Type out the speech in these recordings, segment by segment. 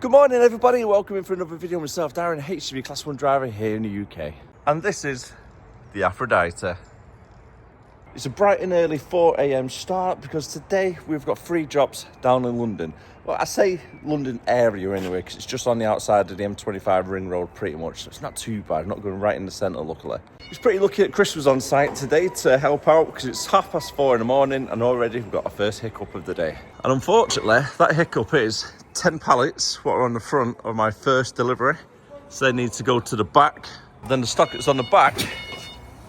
Good morning everybody, welcome in for another video with myself, Darren, HGV Class 1 driver here in the UK. And this is the Aphrodite. It's a bright and early 4 AM start because today we've got 3 drops down in London. Well, I say London area anyway because it's just on the outside of the M25 ring road pretty much, so it's not too bad, not going right in the centre luckily. It's pretty lucky that Chris was on site today to help out because it's 4:30 in the morning and already we've got our first hiccup of the day. And unfortunately, that hiccup is 10 pallets, what are on the front of my first delivery. So they need to go to the back. Then the stock that's on the back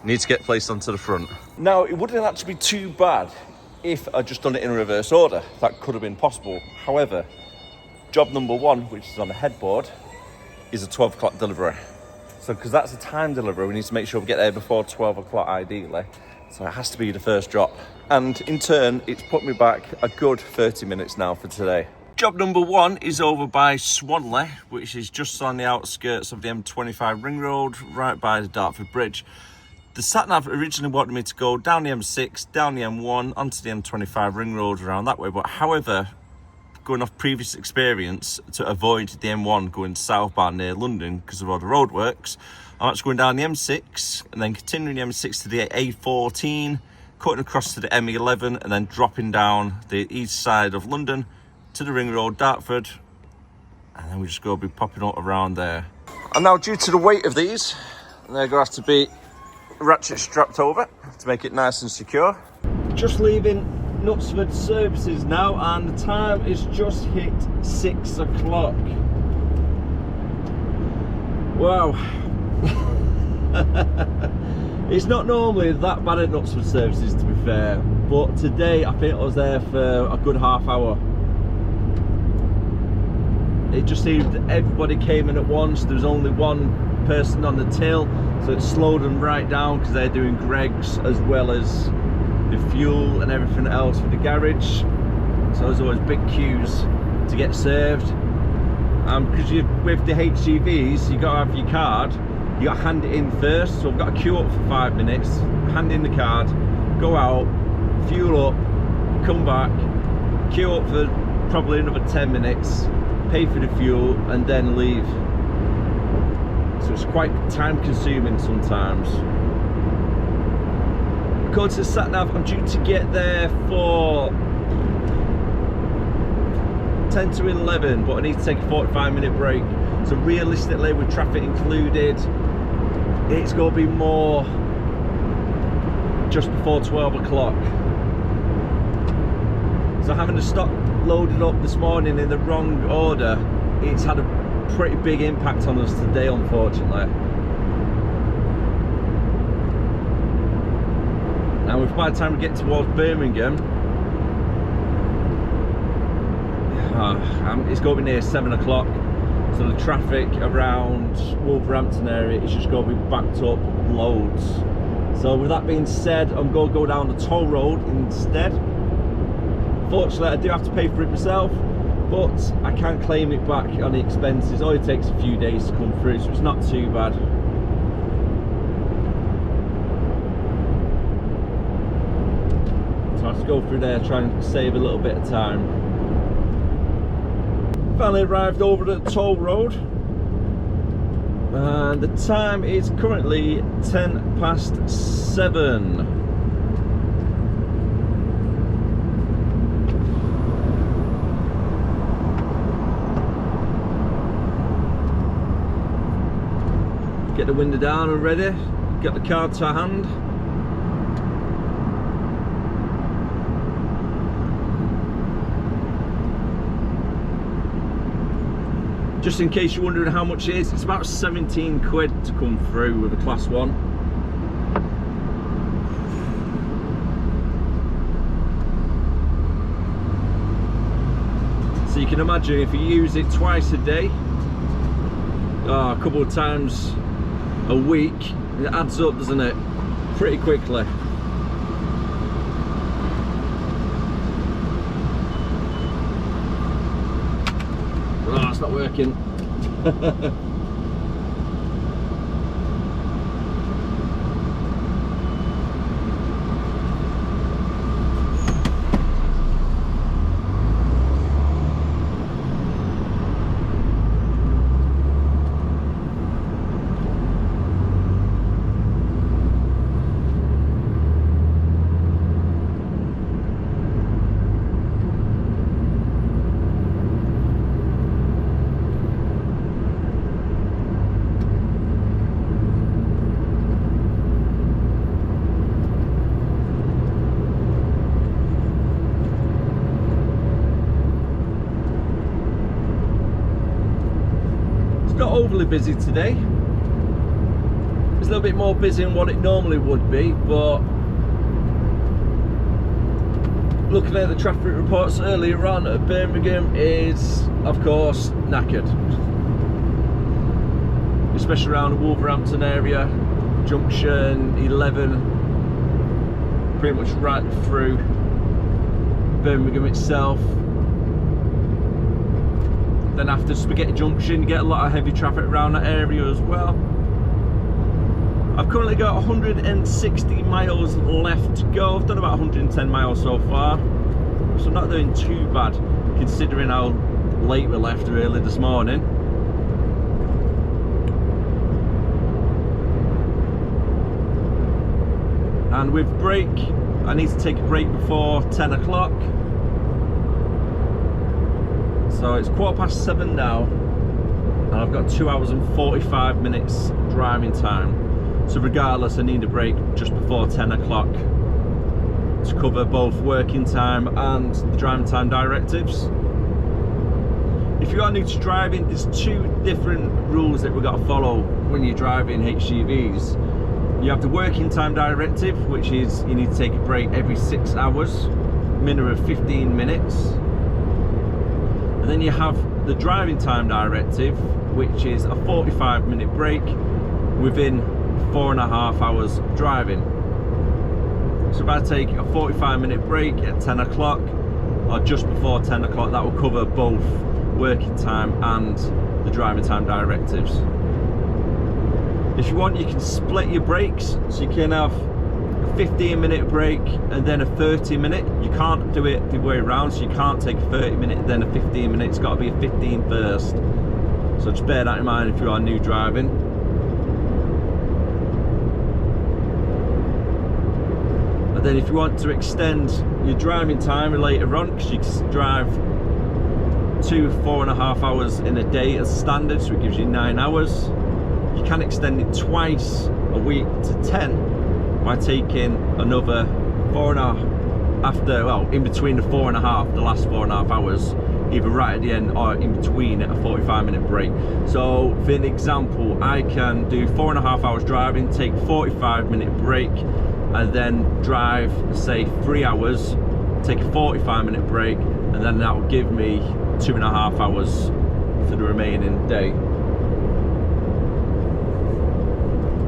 needs to get placed onto the front. Now, it wouldn't actually be too bad if I'd just done it in reverse order. That could have been possible. However, job number 1, which is on the headboard, is a 12 o'clock delivery. So, because that's a time delivery, we need to make sure we get there before 12 o'clock ideally. So it has to be the first drop. And in turn, it's put me back a good 30 minutes now for today. Job number 1 is over by Swanley, which is just on the outskirts of the M25 ring road, right by the Dartford Bridge. The sat-nav originally wanted me to go down the M6, down the M1, onto the M25 ring road around that way. But however, going off previous experience, to avoid the M1 going southbound near London because of all the roadworks, I'm actually going down the M6 and then continuing the M6 to the A14, cutting across to the M11 and then dropping down the east side of London to the ring road, Dartford, and then we're just going to be popping up around there. And now, due to the weight of these, they're going to have to be ratchet strapped over to make it nice and secure. Just leaving Knutsford services now, and the time is just hit 6 o'clock. Wow. It's not normally that bad at Knutsford services, to be fair, but today I think I was there for a good half hour. It just seemed everybody came in at once. There was only one person on the till, so it slowed them right down because they're doing Greg's as well as the fuel and everything else for the garage. So there's always big queues to get served. Because with the HGVs, you got to have your card, you got to hand it in first. So I've got to queue up for 5 minutes, hand in the card, go out, fuel up, come back, queue up for probably another 10 minutes, pay for the fuel and then leave. So it's quite time consuming sometimes. According to the sat-nav, I'm due to get there for 10 to 11, but I need to take a 45-minute break. So realistically, with traffic included, it's going to be more just before 12 o'clock. So having the stock loaded up this morning in the wrong order, it's had a pretty big impact on us today, unfortunately. Now, if by the time we get towards Birmingham, it's going to be near 7 o'clock, so the traffic around Wolverhampton area is just going to be backed up loads. So with that being said, I'm going to go down the toll road instead. Fortunately, I do have to pay for it myself, but I can claim it back on the expenses. It only takes a few days to come through, so it's not too bad. So I have to go through there, try and save a little bit of time. Finally arrived over at the toll road, and the time is currently 7:10. Get the window down and ready, get the card to hand. Just in case you're wondering how much it is, it's about 17 quid to come through with a Class 1. So you can imagine if you use it twice a day, a couple of times a week, it adds up, doesn't it? Pretty quickly. Oh, it's not working. It's not overly busy today. It's a little bit more busy than what it normally would be, but looking at the traffic reports earlier on at Birmingham is, of course, knackered. Especially around the Wolverhampton area, junction 11, pretty much right through Birmingham itself. Then after Spaghetti Junction, you get a lot of heavy traffic around that area as well. I've currently got 160 miles left to go. I've done about 110 miles so far, so I'm not doing too bad considering how late we left early this morning. And with break, I need to take a break before 10 o'clock. So it's 7:15 now, and I've got 2 hours and 45 minutes driving time. So regardless, I need a break just before 10 o'clock to cover both working time and the driving time directives. If you are new to driving, there's two different rules that we've got to follow when you're driving HGVs. You have the working time directive, which is you need to take a break every 6 hours, minimum of 15 minutes. And then you have the driving time directive, which is a 45-minute break within 4.5 hours of driving. So if I take a 45-minute break at 10 o'clock or just before 10 o'clock, that will cover both working time and the driving time directives. If you want, you can split your breaks, so you can have a 15-minute break and then a 30-minute. You can't do it the way around, so you can't take a 30-minute then a 15-minute. It's got to be a 15 first. So just bear that in mind if you are new driving. And then if you want to extend your driving time later on, because you can drive 2 4.5 hours in a day as standard, so it gives you 9 hours. You can extend it twice a week to 10 by taking another 4.5 after, well, in between the 4.5, the last 4.5 hours, either right at the end or in between at a 45-minute break. So for an example, I can do 4.5 hours driving, take a 45-minute break, and then drive, say, 3 hours, take a 45-minute break, and then that will give me 2.5 hours for the remaining day.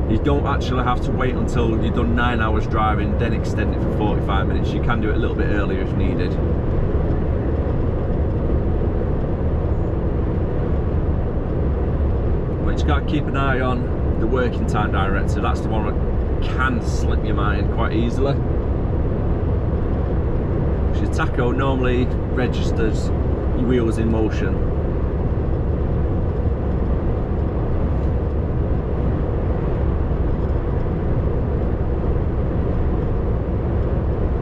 You don't actually have to wait until you've done 9 hours driving, then extend it for 45 minutes. You can do it a little bit earlier if needed. But you just got to keep an eye on the working time directive. That's the one that can slip your mind quite easily. Because your tacho normally registers your wheels in motion.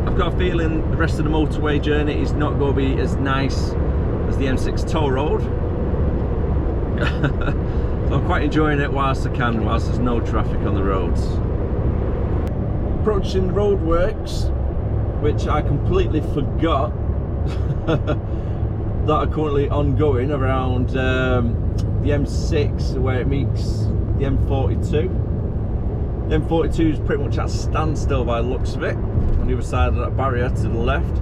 I've got a feeling the rest of the motorway journey is not going to be as nice as the M6 toll road. So I'm quite enjoying it whilst I can, whilst there's no traffic on the roads. Approaching the roadworks, which I completely forgot that are currently ongoing around the M6 where it meets the M42. The M42 is pretty much at a standstill by the looks of it, on the other side of that barrier to the left.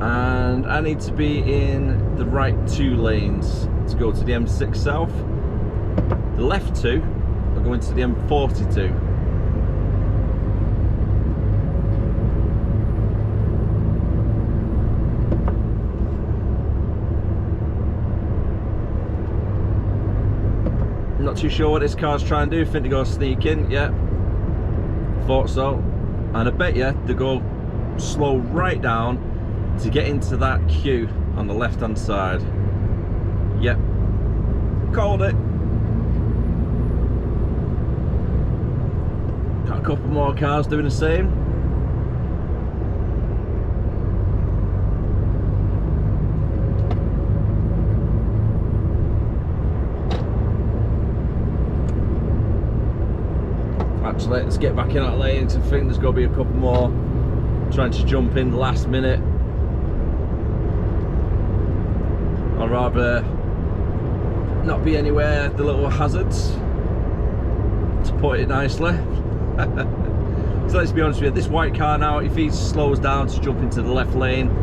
And I need to be in the right 2 lanes to go to the M6 South. The left 2 are going to the M42. Not too sure what this car's trying to do. Think they go sneak in, yeah. Thought so. And I bet you they go slow right down to get into that queue on the left hand side. Yep. Called it. Got a couple more cars doing the same. Actually, let's get back in that lane. I think there's going to be a couple more trying to jump in the last minute. I'd rather not be anywhere the little hazards, to put it nicely. So let's be honest with you, this white car now, if he slows down to jump into the left lane,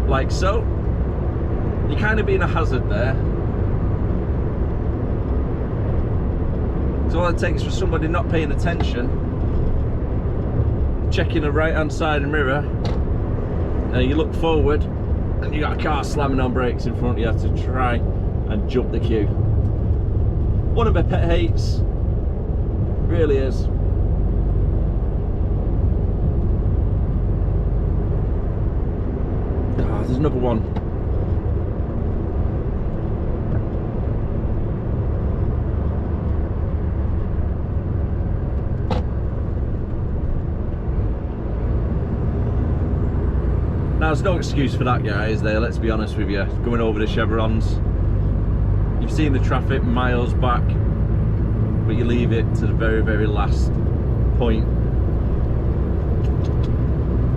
like so, you're kind of being a hazard there. So all it takes for somebody not paying attention, checking the right hand side of the mirror, and you look forward and you got a car slamming on brakes in front of you to try and jump the queue. One of my pet hates, really is. Ah, there's another one. Now, there's no excuse for that, guy, is there? Let's be honest with you. Going over the chevrons, you've seen the traffic miles back, but you leave it to the very, very last point.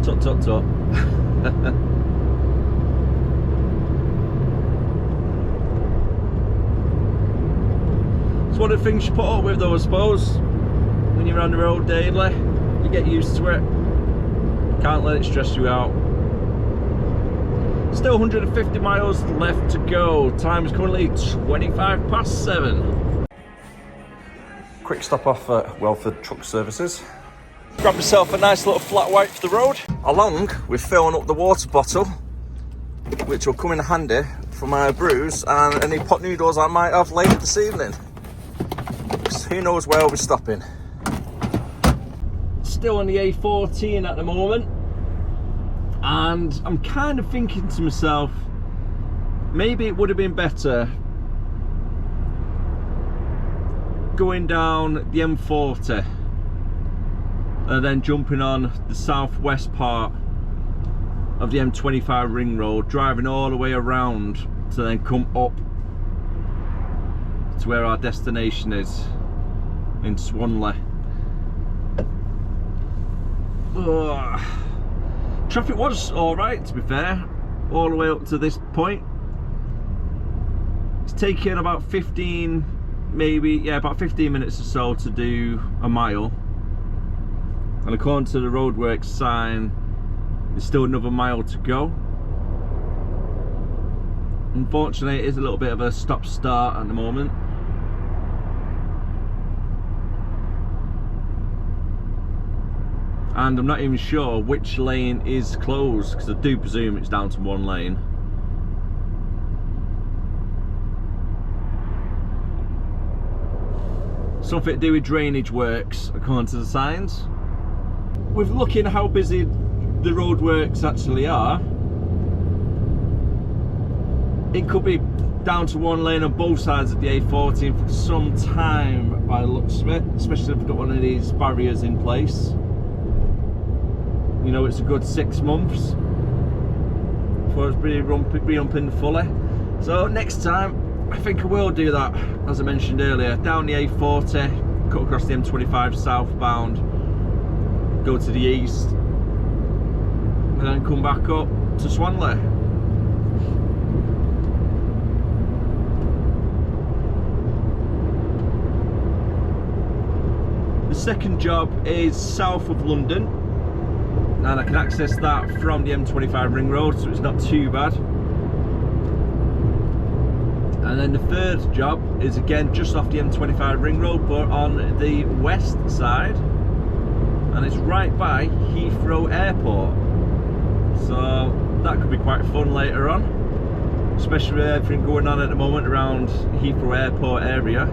Tut, tut, tut. It's one of the things you put up with, though, I suppose. When you're on the road daily, you get used to it. Can't let it stress you out. Still 150 miles left to go. Time is currently 25 past 7. Quick stop off at Welford Truck Services. Grab myself a nice little flat white for the road, along with filling up the water bottle, which will come in handy for my brews and any pot noodles I might have later this evening. Who knows where I'll be stopping. Still on the A14 at the moment. And I'm kind of thinking to myself, maybe it would have been better going down the M40 and then jumping on the southwest part of the M25 ring road, driving all the way around to then come up to where our destination is in Swanley. Ugh. Traffic was alright, to be fair, all the way up to this point. It's taken about 15, maybe, yeah, about 15 minutes or so to do a mile. And according to the roadworks sign, there's still another mile to go. Unfortunately, it is a little bit of a stop-start at the moment. And I'm not even sure which lane is closed, because I do presume it's down to one lane. Something to do with drainage works, according to the signs. With looking how busy the roadworks actually are, it could be down to one lane on both sides of the A14 for some time by the looks of it, especially if we've got one of these barriers in place. You know, it's a good 6 months before it's re-umping fully. So next time, I think I will do that, as I mentioned earlier. Down the A40, cut across the M25 southbound, go to the east, and then come back up to Swanley. The second job is south of London, and I can access that from the M25 ring road, so it's not too bad. And then the third job is again just off the M25 ring road, but on the west side, and it's right by Heathrow Airport. So that could be quite fun later on, especially with everything going on at the moment around Heathrow Airport area.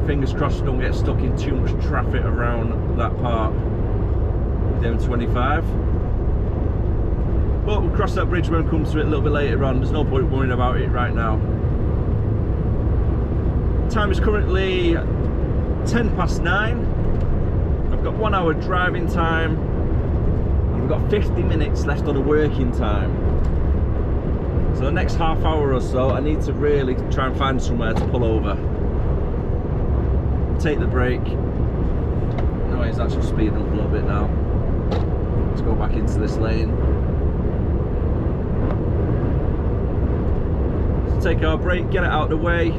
Fingers crossed don't get stuck in too much traffic around that part of the M25. But we'll cross that bridge when it comes to it a little bit later on. There's no point worrying about it right now. Time is currently 10 past 9. I've got 1 hour driving time, and I've got 50 minutes left on the working time. So the next half hour or so, I need to really try and find somewhere to pull over. Take the brake. No, it's actually speeding up a little bit now. Let's go back into this lane. take our break, get it out of the way,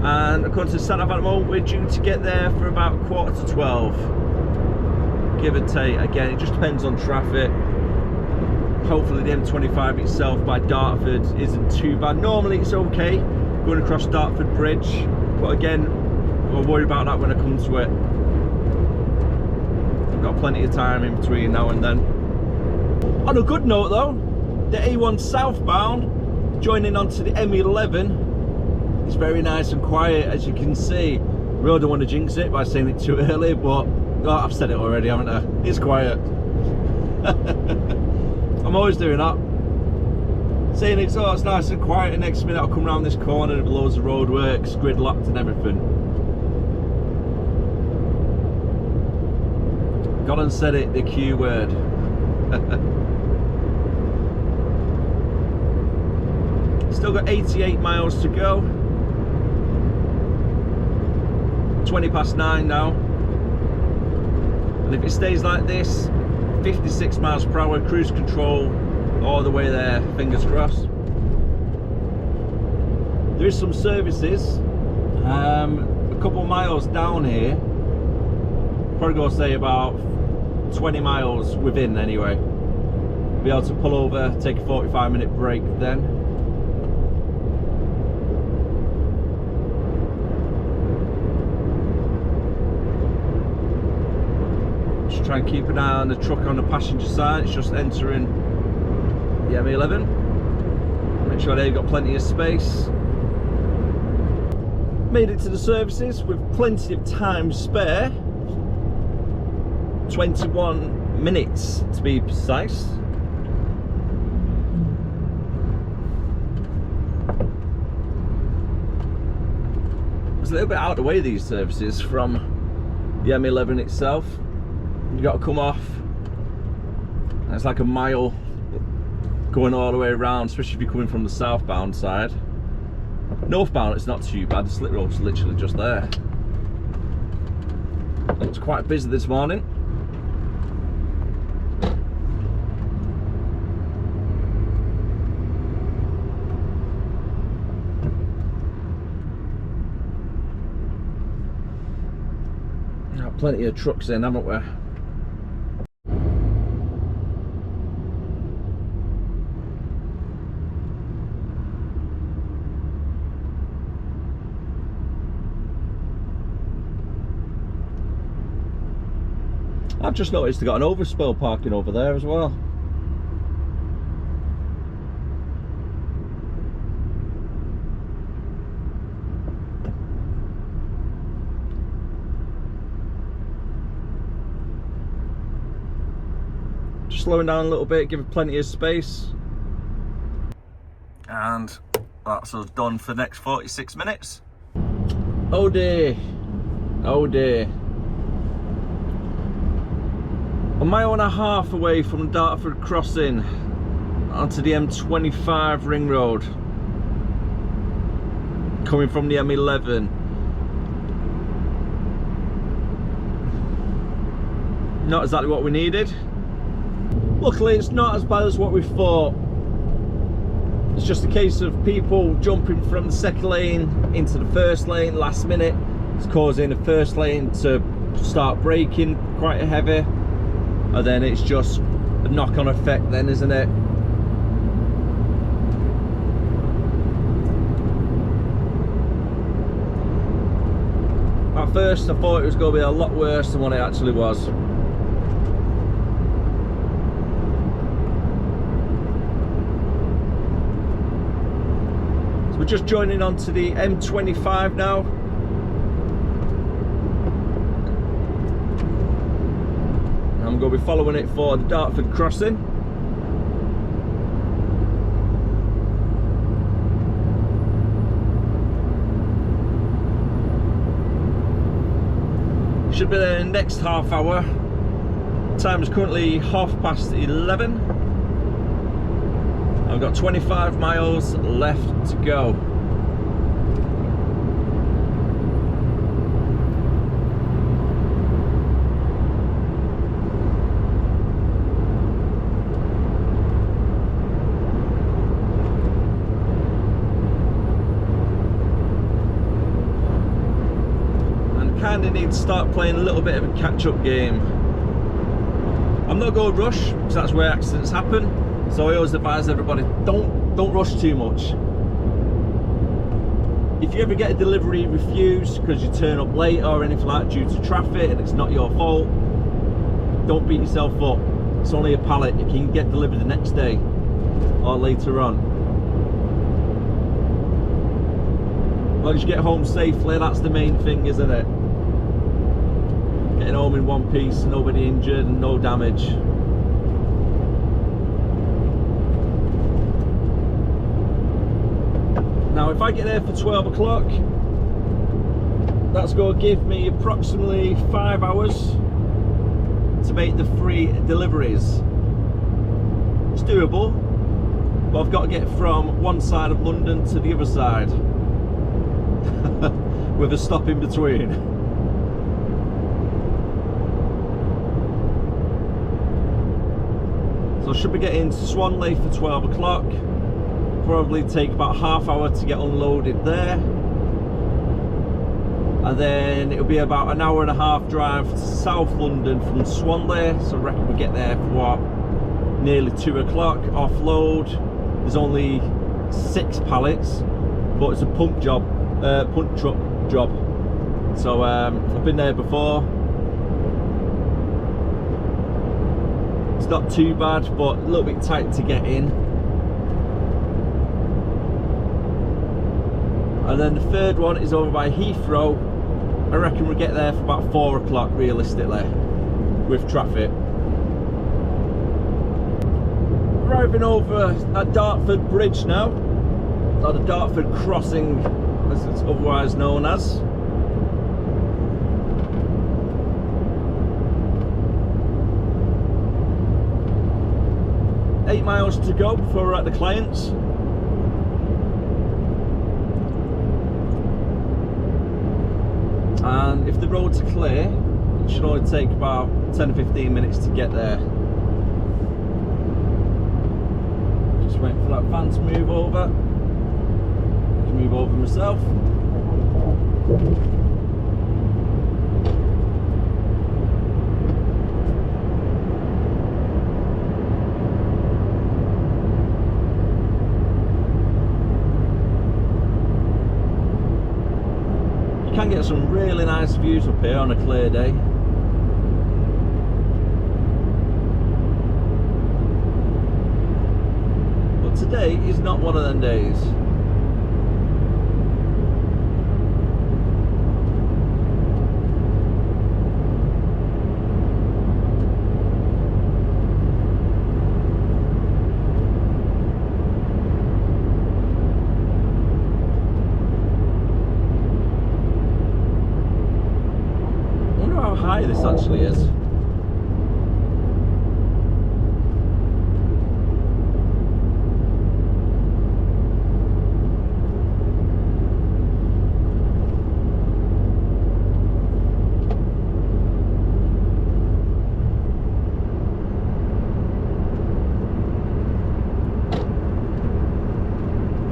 and according to the sat-nav at the moment, we're due to get there for about 11:45, give or take. Again, it just depends on traffic. Hopefully the M25 itself by Dartford isn't too bad. Normally it's okay going across Dartford Bridge, but again, I'll worry about that when I come to it. I've got plenty of time in between now and then. On a good note though, the A1 southbound joining onto the M11 is very nice and quiet, as you can see. Really don't want to jinx it by saying it too early, but I've said it already, haven't I? It's quiet. I'm always doing that. Saying it's nice and quiet, and next minute I'll come around this corner with loads of roadworks, gridlocked and everything. Gone and said it, the Q word. Still got 88 miles to go. 9:20 now. And if it stays like this, 56 miles per hour, cruise control all the way there, fingers crossed. There is some services a couple miles down here, probably go say about 20 miles within anyway. Be able to pull over, take a 45-minute break then. Try and keep an eye on the truck on the passenger side. It's just entering the M11. Make sure they've got plenty of space. Made it to the services with plenty of time spare. 21 minutes to be precise. It's a little bit out of the way, these services, from the M11 itself. You got to come off, and it's like a mile going all the way around, especially if you're coming from the southbound side. Northbound it's not too bad, the slip road's literally just there. It was quite busy this morning. Got plenty of trucks in, haven't we? I've just noticed they got an overspill parking over there as well. Just slowing down a little bit, give it plenty of space. And that's us done for the next 46 minutes. Oh dear, oh dear. A mile and a half away from Dartford Crossing onto the M25 ring road, coming from the M11. Not exactly what we needed. Luckily it's not as bad as what we thought. It's just a case of people jumping from the second lane into the first lane last minute. It's causing the first lane to start braking quite heavy. And then it's just a knock-on effect then, isn't it? At first I thought it was going to be a lot worse than what it actually was. So we're just joining onto the M25 now. I'm going to be following it for the Dartford Crossing. Should be there in the next half hour. Time is currently 11:30. I've got 25 miles left to go. kind of need to start playing a little bit of a catch-up game. I'm not going to rush, because that's where accidents happen. So I always advise everybody, don't rush too much. If you ever get a delivery refused because you turn up late or anything like that due to traffic and it's not your fault, don't beat yourself up. It's only a pallet. It can get delivered the next day or later on. As long as you get home safely, that's the main thing, isn't it? Getting home in one piece, nobody injured and no damage. Now if I get there for 12 o'clock, that's going to give me approximately 5 hours to make the 3 deliveries. It's doable, but I've got to get from one side of London to the other side with a stop in between. So I should be getting to Swanley for 12 o'clock. Probably take about half hour to get unloaded there, and then it'll be about an hour and a half drive to South London from Swanley. So I reckon we get there for what, nearly 2 o'clock. Offload. There's only 6 pallets, but it's a pump truck job. So I've been there before. It's not too bad, but a little bit tight to get in. And then the third one is over by Heathrow. I reckon we'll get there for about 4 o'clock realistically, with traffic. Arriving over at Dartford Bridge now, or the Dartford Crossing as it's otherwise known as. Eight miles to go before we're at the clients. And if the roads are clear, it should only take about 10 or 15 minutes to get there. Just waiting for that van to move over. I can move over myself. You can get some really nice views up here on a clear day. But today is not one of them days. High this actually is.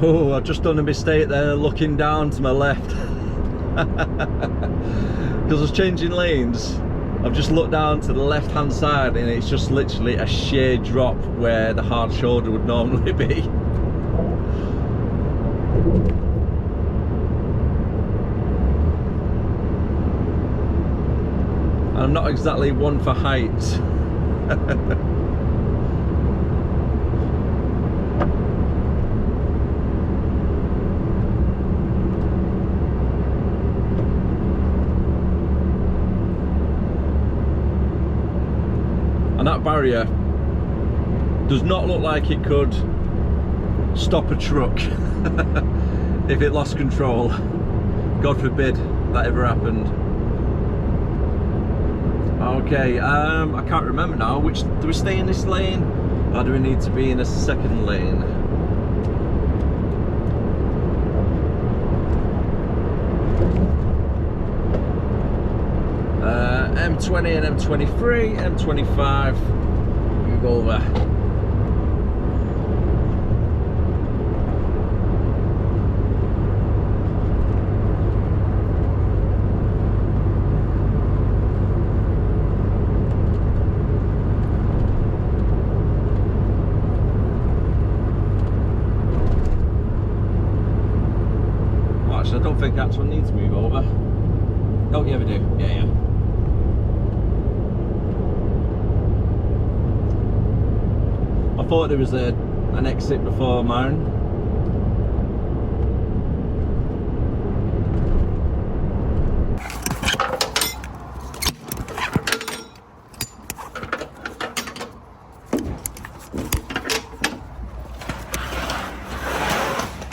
Oh, I've just done a mistake there looking down to my left. Because I was changing lanes, I've just looked down to the left hand side and it's just literally a sheer drop where the hard shoulder would normally be. And I'm not exactly one for heights. And that barrier does not look like it could stop a truck if it lost control. God forbid that ever happened. Okay, I can't remember now. Which do we stay in this lane, or do we need to be in a second lane? M20 and M23, M25, move over. Actually, I don't think actually need to move over. Oh, yeah, we do. Yeah. I thought there was an exit before mine.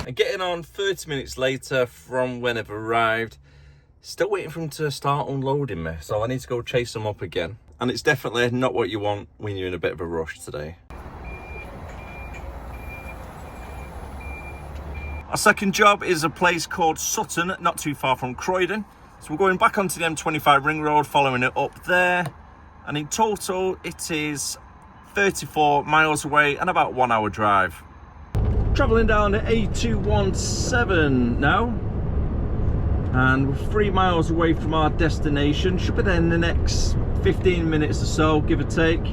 And getting on 30 minutes later from when I've arrived, still waiting for them to start unloading me, so I need to go chase them up again. And it's definitely not what you want when you're in a bit of a rush today. Our second job is a place called Sutton, not too far from Croydon. So we're going back onto the M25 ring road, following it up there. And in total, it is 34 miles away and about 1 hour drive. Travelling down the A217 now. And we're 3 miles away from our destination. Should be there in the next 15 minutes or so, give or take.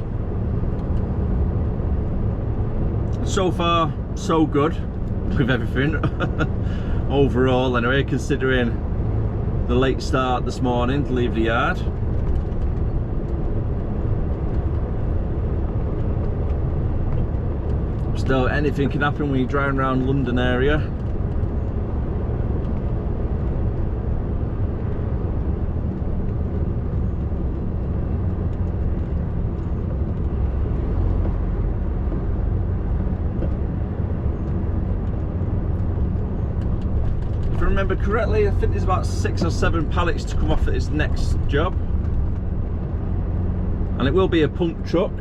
So far, so good with everything. Overall, anyway, considering the late start this morning to leave the yard. Still, anything can happen when you're driving around London area. If I remember correctly, I think there's about 6 or 7 pallets to come off at this next job. And it will be a pump truck,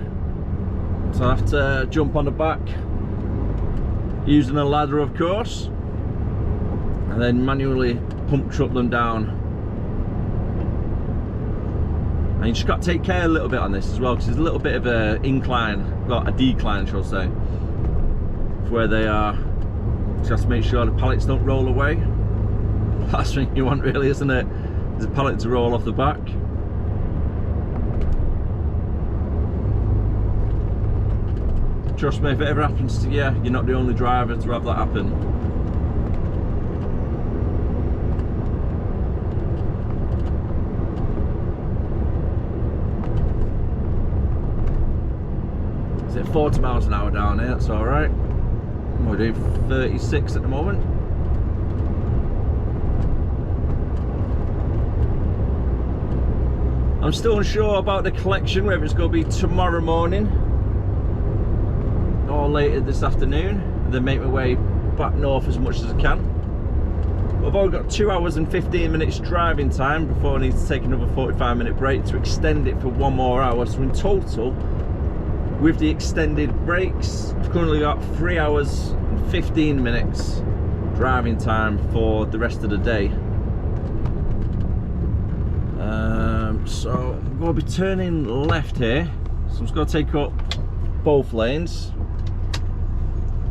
so I have to jump on the back using a ladder, of course, and then manually pump truck them down. And you just got to take care a little bit on this as well, because there's a little bit of a incline, well, a decline shall I say, for where they are. Just have to make sure the pallets don't roll away. Last thing you want really, isn't it? There's a pallet to roll off the back. Trust me, if it ever happens to you, you're not the only driver to have that happen. Is it 40 miles an hour down here? That's alright. We're doing 36 at the moment. I'm still unsure about the collection, whether it's going to be tomorrow morning or later this afternoon, and then make my way back north as much as I can. But I've only got 2 hours and 15 minutes driving time before I need to take another 45-minute break to extend it for 1 more hour. So in total, with the extended breaks, I've currently got 3 hours and 15 minutes driving time for the rest of the day. So I'm going to be turning left here, so I'm just going to take up both lanes.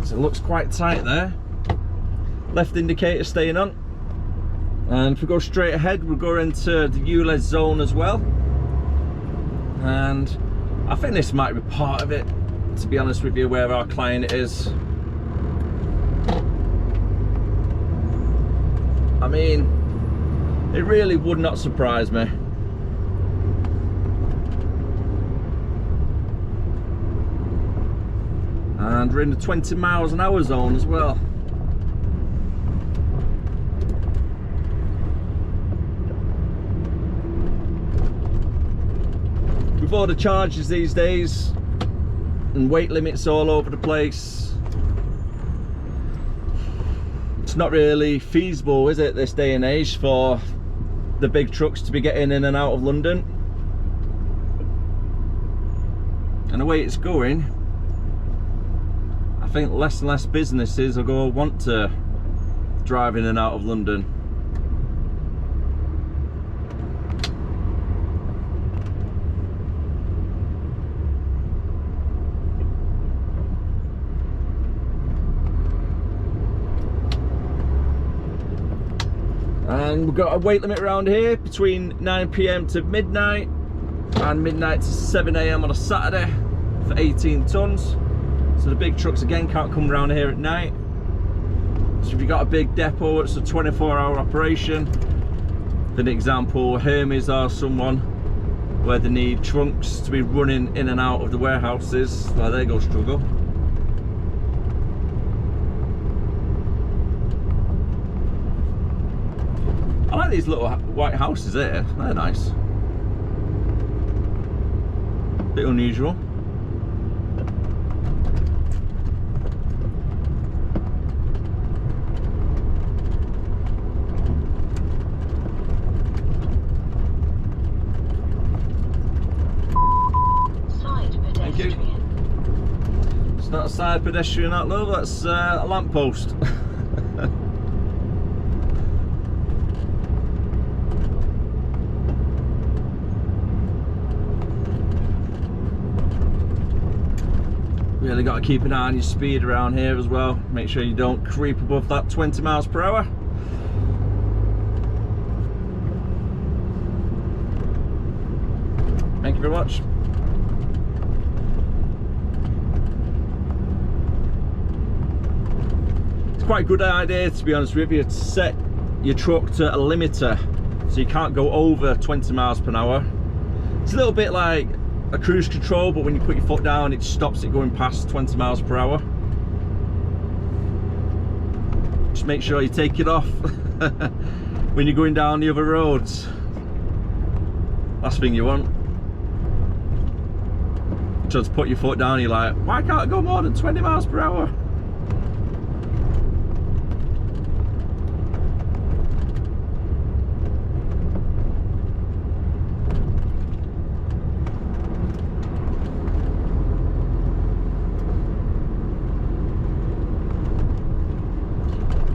So it looks quite tight there. Left indicator staying on, and if we go straight ahead, we'll go into the ULEZ zone as well. And I think this might be part of it, to be honest with you, where our client is. I mean, it really would not surprise me. And we're in the 20 miles an hour zone as well. With all the charges these days and weight limits all over the place, it's not really feasible, is it, this day and age, for the big trucks to be getting in and out of London. And the way it's going, I think less and less businesses are going to want to drive in and out of London. And we've got a weight limit around here between 9 PM to midnight and midnight to 7 AM on a Saturday for 18 tons. So the big trucks again can't come around here at night. So if you've got a big depot, it's a 24-hour operation. For an example, Hermes or someone where they need trunks to be running in and out of the warehouses, well, they go struggle. I like these little white houses here, they're nice. Bit unusual. Thank you. It's not a side pedestrian, that love, that's a lamppost. Really got to keep an eye on your speed around here as well. Make sure you don't creep above that 20 miles per hour. Thank you very much. It's quite a good idea, to be honest with you, to set your truck to a limiter so you can't go over 20 miles per hour. It's a little bit like a cruise control, but when you put your foot down, it stops it going past 20 miles per hour. Just make sure you take it off when you're going down the other roads. Last thing you want. Just put your foot down, you're like, why can't I go more than 20 miles per hour?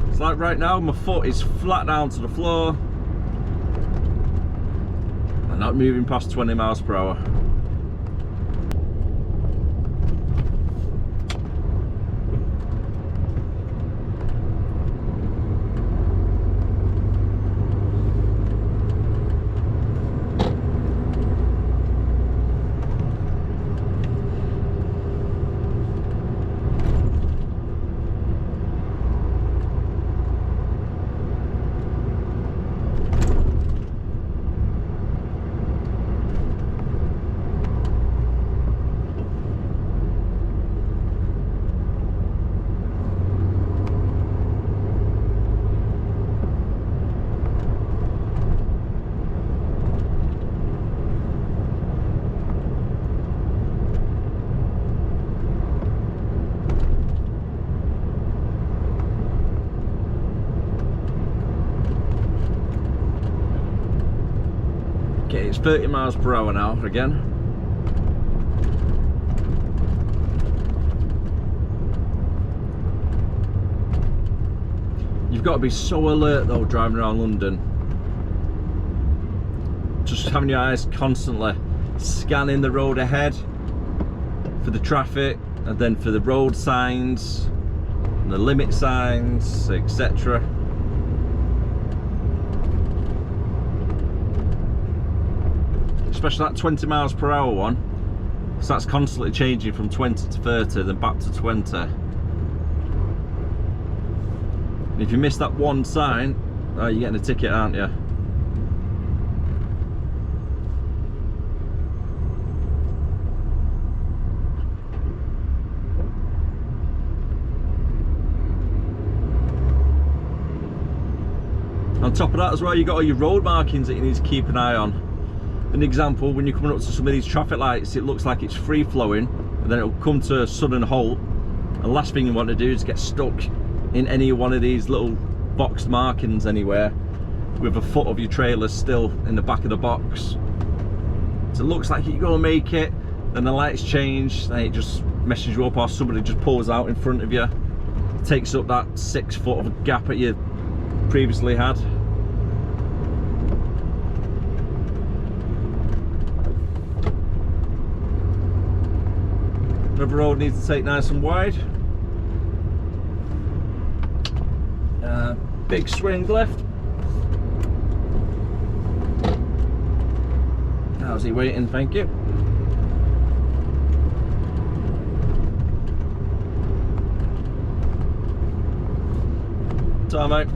It's like right now, my foot is flat down to the floor. I'm not moving past 20 miles per hour. Okay, it's 30 miles per hour now again. You've got to be so alert though driving around London. Just having your eyes constantly scanning the road ahead for the traffic, and then for the road signs and the limit signs, etc. Especially that 20 miles per hour one, so that's constantly changing from 20 to 30, then back to 20. And if you miss that one sign, you're getting a ticket, aren't you? On top of that as well, you've got all your road markings that you need to keep an eye on. An example, when you're coming up to some of these traffic lights, it looks like it's free flowing, and then it'll come to a sudden halt, and the last thing you want to do is get stuck in any one of these little boxed markings anywhere with a foot of your trailer still in the back of the box. So it looks like you're going to make it, then the lights change, then it just messes you up, or somebody just pulls out in front of you, takes up that 6 foot of a gap that you previously had. Another road needs to take nice and wide. Big swing left. How's he waiting? Thank you. Ta, mate.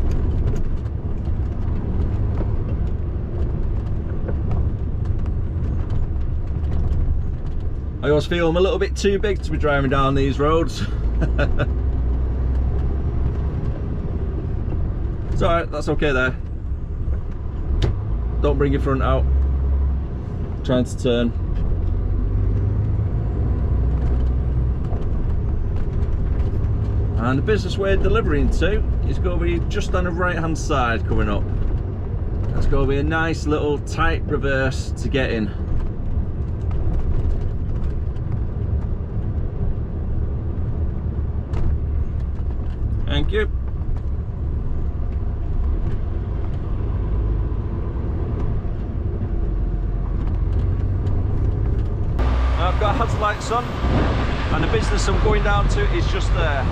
I always feel I'm a little bit too big to be driving down these roads. It's alright, that's okay there. Don't bring your front out. Trying to turn. And the business we're delivering to is going to be just on the right hand side coming up. That's going to be a nice little tight reverse to get in. Thank you. I've got hazard lights on, and the business I'm going down to is just there.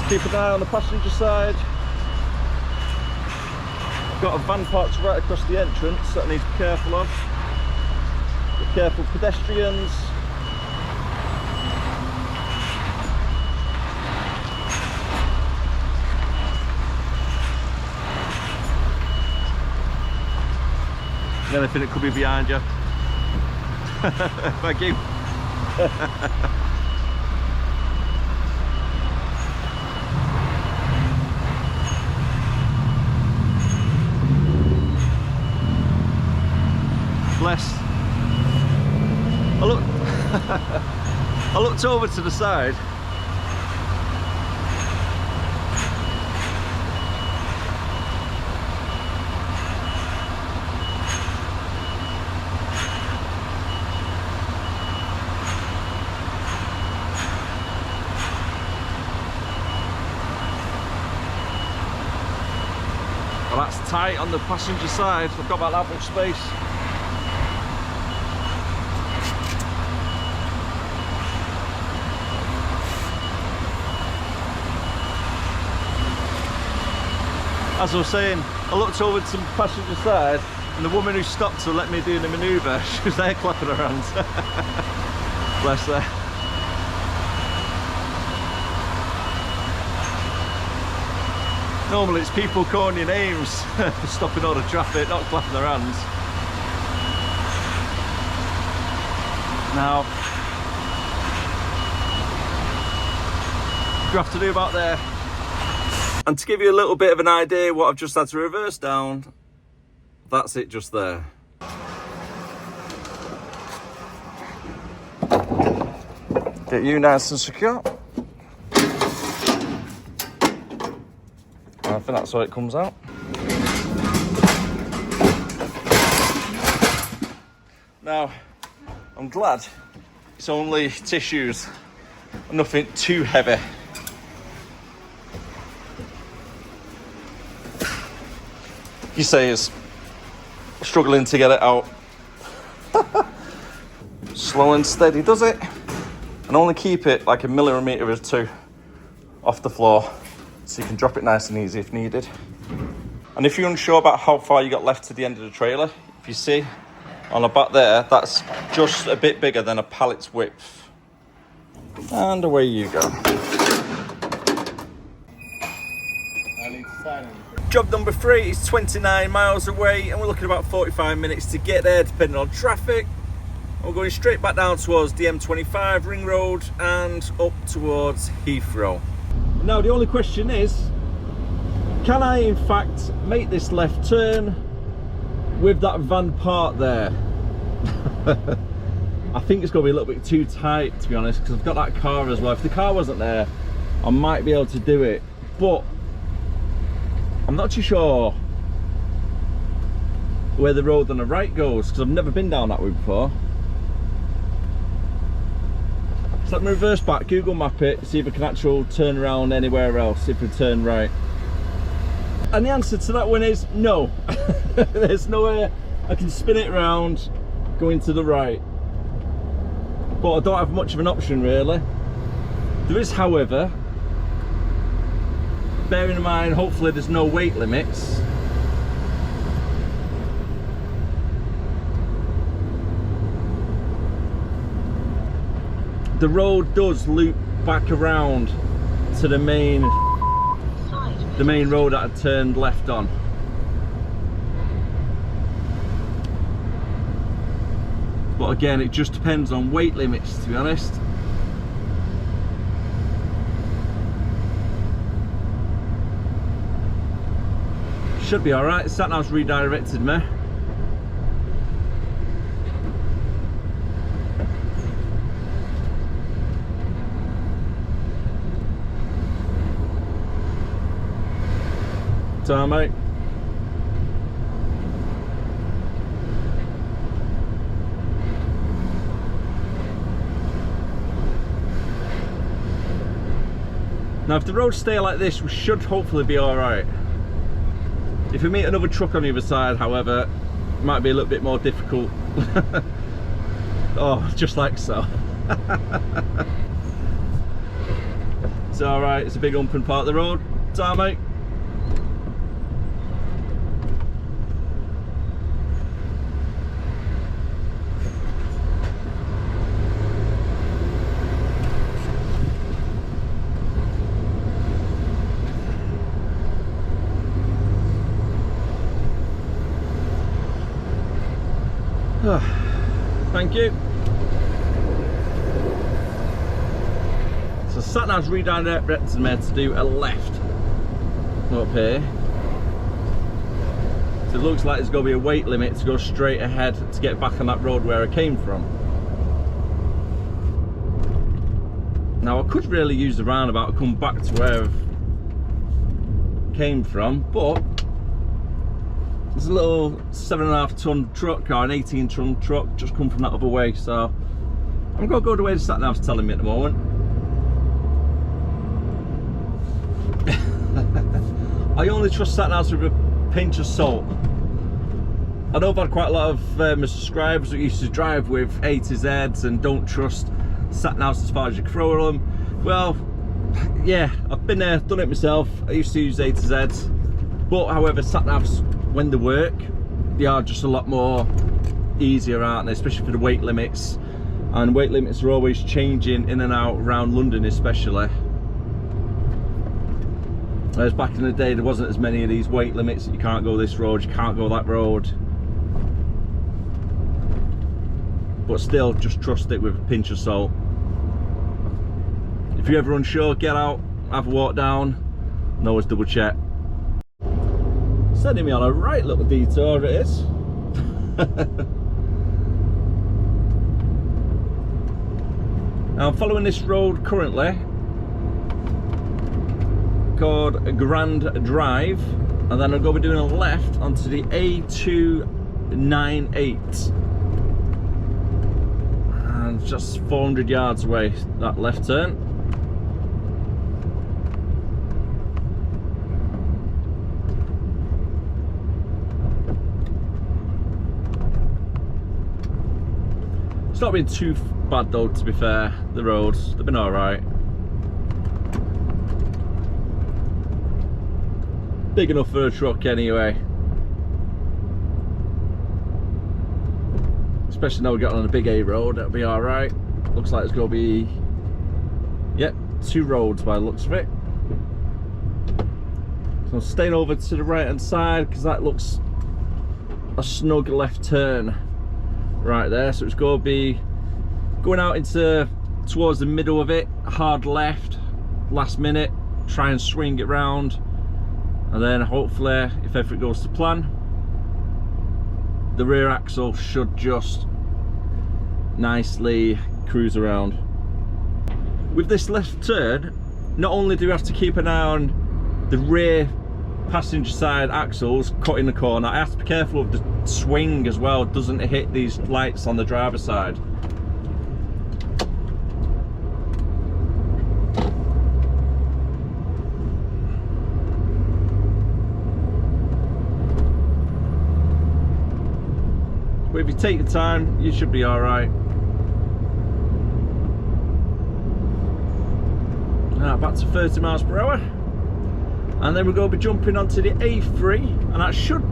Keep an eye on the passenger side. Got a van parked right across the entrance that I need to be careful of. Be careful pedestrians. Anything that could be behind you. Thank you. Bless. I looked over to the side. Well, that's tight on the passenger side. I've got about that much space. As I was saying, I looked over to the passenger side, and the woman who stopped to let me do the manoeuvre, she was there clapping her hands. Bless her. Normally it's people calling your names for stopping all the traffic, not clapping their hands. Now, what you have to do about there. And to give you a little bit of an idea what I've just had to reverse down, that's it just there. Get you nice and secure. I think that's how it comes out. Now, I'm glad it's only tissues, nothing too heavy. He says, struggling to get it out. Slow and steady does it, and only keep it like a millimetre or two off the floor, so you can drop it nice and easy if needed. And if you're unsure about how far you got left to the end of the trailer, if you see on the back there, that's just a bit bigger than a pallet's width. And away you go. Job number 3 is 29 miles away, and we're looking at about 45 minutes to get there, depending on traffic. We're going straight back down towards the M25 Ring Road and up towards Heathrow. Now the only question is, can I in fact make this left turn with that van parked there? I think it's going to be a little bit too tight, to be honest, because I've got that car as well. If the car wasn't there, I might be able to do it, but I'm not too sure where the road on the right goes, because I've never been down that way before. So let me reverse back, Google map it, see if I can actually turn around anywhere else if we turn right. And the answer to that one is no. There's no way I can spin it around going to the right. but I don't have much of an option really. There is, however, bearing in mind hopefully there's no weight limits, the road does loop back around to the main road that I turned left on. But again, it just depends on weight limits, to be honest. Should be alright. The sat nav's redirected me. So, mate. Now, if the roads stay like this, we should hopefully be alright. If we meet another truck on the other side, however, it might be a little bit more difficult. Oh, just like so. It's alright, it's a big open part of the road. It's alright, mate. Thank you. So sat nav's redirected me to do a left up here. So it looks like there's going to be a weight limit to go straight ahead to get back on that road where I came from. Now I could really use the roundabout to come back to where I came from, but there's a little 7.5 ton truck or an 18 ton truck just come from that other way, so I'm going to go the way the sat nav's telling me at the moment. I only trust sat navs with a pinch of salt. I know I've had quite a lot of my subscribers that used to drive with A to Zs and don't trust sat navs as far as you can throw them. Well, yeah, I've been there, done it myself. I used to use A to Zs, but however, sat navs, when they work, they are just a lot more easier, aren't they, especially for the weight limits, and weight limits are always changing in and out around London especially. Whereas back in the day there wasn't as many of these weight limits that you can't go this road, you can't go that road, but still just trust it with a pinch of salt. If you're ever unsure, get out, have a walk down, and always double check. Sending me on a right little detour it is. Now I'm following this road currently called Grand Drive, and then I'm going to be doing a left onto the A298, and just 400 yards away that left turn. It's not been too bad though, to be fair. The roads, they've been alright. Big enough for a truck anyway. Especially now we got on a big A road, that'll be alright. Looks like it's going to be, yep, 2 roads by the looks of it. So I'm staying over to the right hand side because that looks a snug left turn right there. So it's going to be going out into towards the middle of it, hard left, last minute, try and swing it round, and then hopefully, if everything goes to plan, the rear axle should just nicely cruise around. With this left turn, not only do we have to keep an eye on the rear passenger side axles cutting the corner, I have to be careful of the swing as well, doesn't hit these lights on the driver's side. But if you take your time, you should be alright. Now back to 30 miles per hour. And then we're going to be jumping onto the A3, and that should,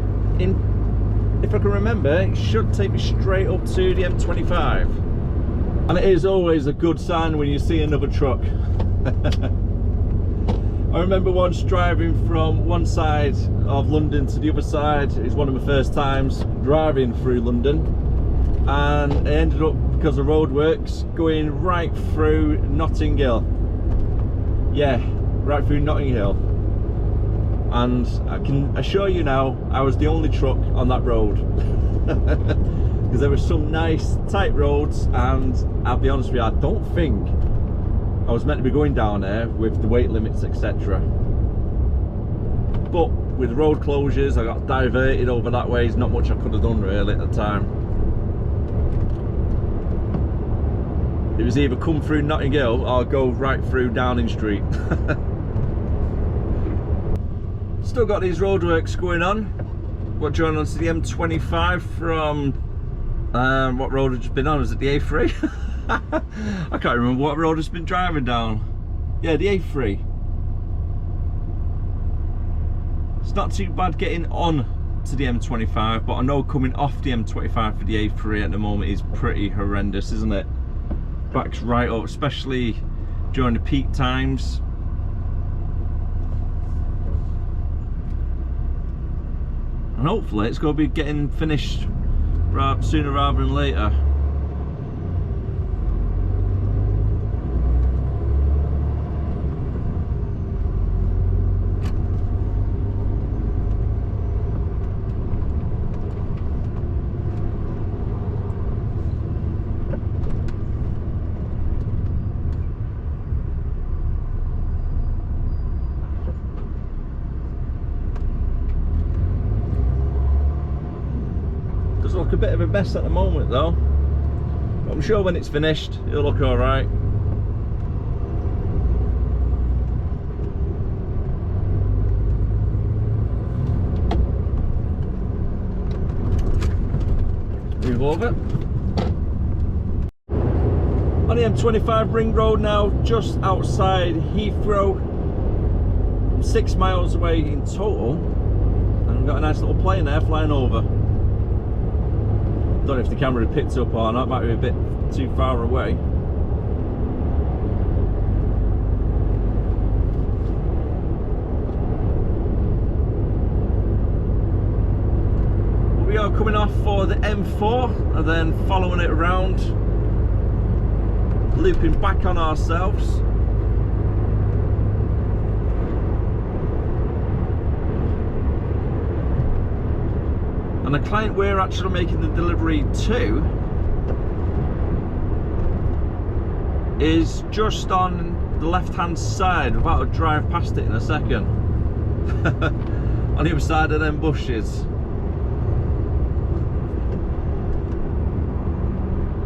if I can remember, it should take me straight up to the M25. And it is always a good sign when you see another truck. I remember once driving from one side of London to the other side. It was one of my first times driving through London, and it ended up, because of roadworks, going right through Notting Hill. Yeah, right through Notting Hill. And I can assure you now, I was the only truck on that road. Because there were some nice tight roads, and I'll be honest with you, I don't think I was meant to be going down there with the weight limits, etc. But with road closures, I got diverted over that way. There's not much I could have done really at the time. It was either come through Notting Hill or go right through Downing Street. Still got these roadworks going on. We're joining onto the M25 from what road had just been on? Was it the A3? I can't remember what road it's been driving down. Yeah, the A3. It's not too bad getting on to the M25, but I know coming off the M25 for the A3 at the moment is pretty horrendous, isn't it? Backs right up, especially during the peak times. And hopefully it's going to be getting finished sooner rather than later. Does look a bit of a mess at the moment though, but I'm sure when it's finished it'll look alright. Move over. On the M25 ring road now, just outside Heathrow. I'm 6 miles away in total, and I've got a nice little plane there flying over. Don't know if the camera picked up or not, might be a bit too far away. We are coming off for the M4 and then following it around, looping back on ourselves. And the client we're actually making the delivery to is just on the left hand side. We're about to drive past it in a second. On the other side of them bushes.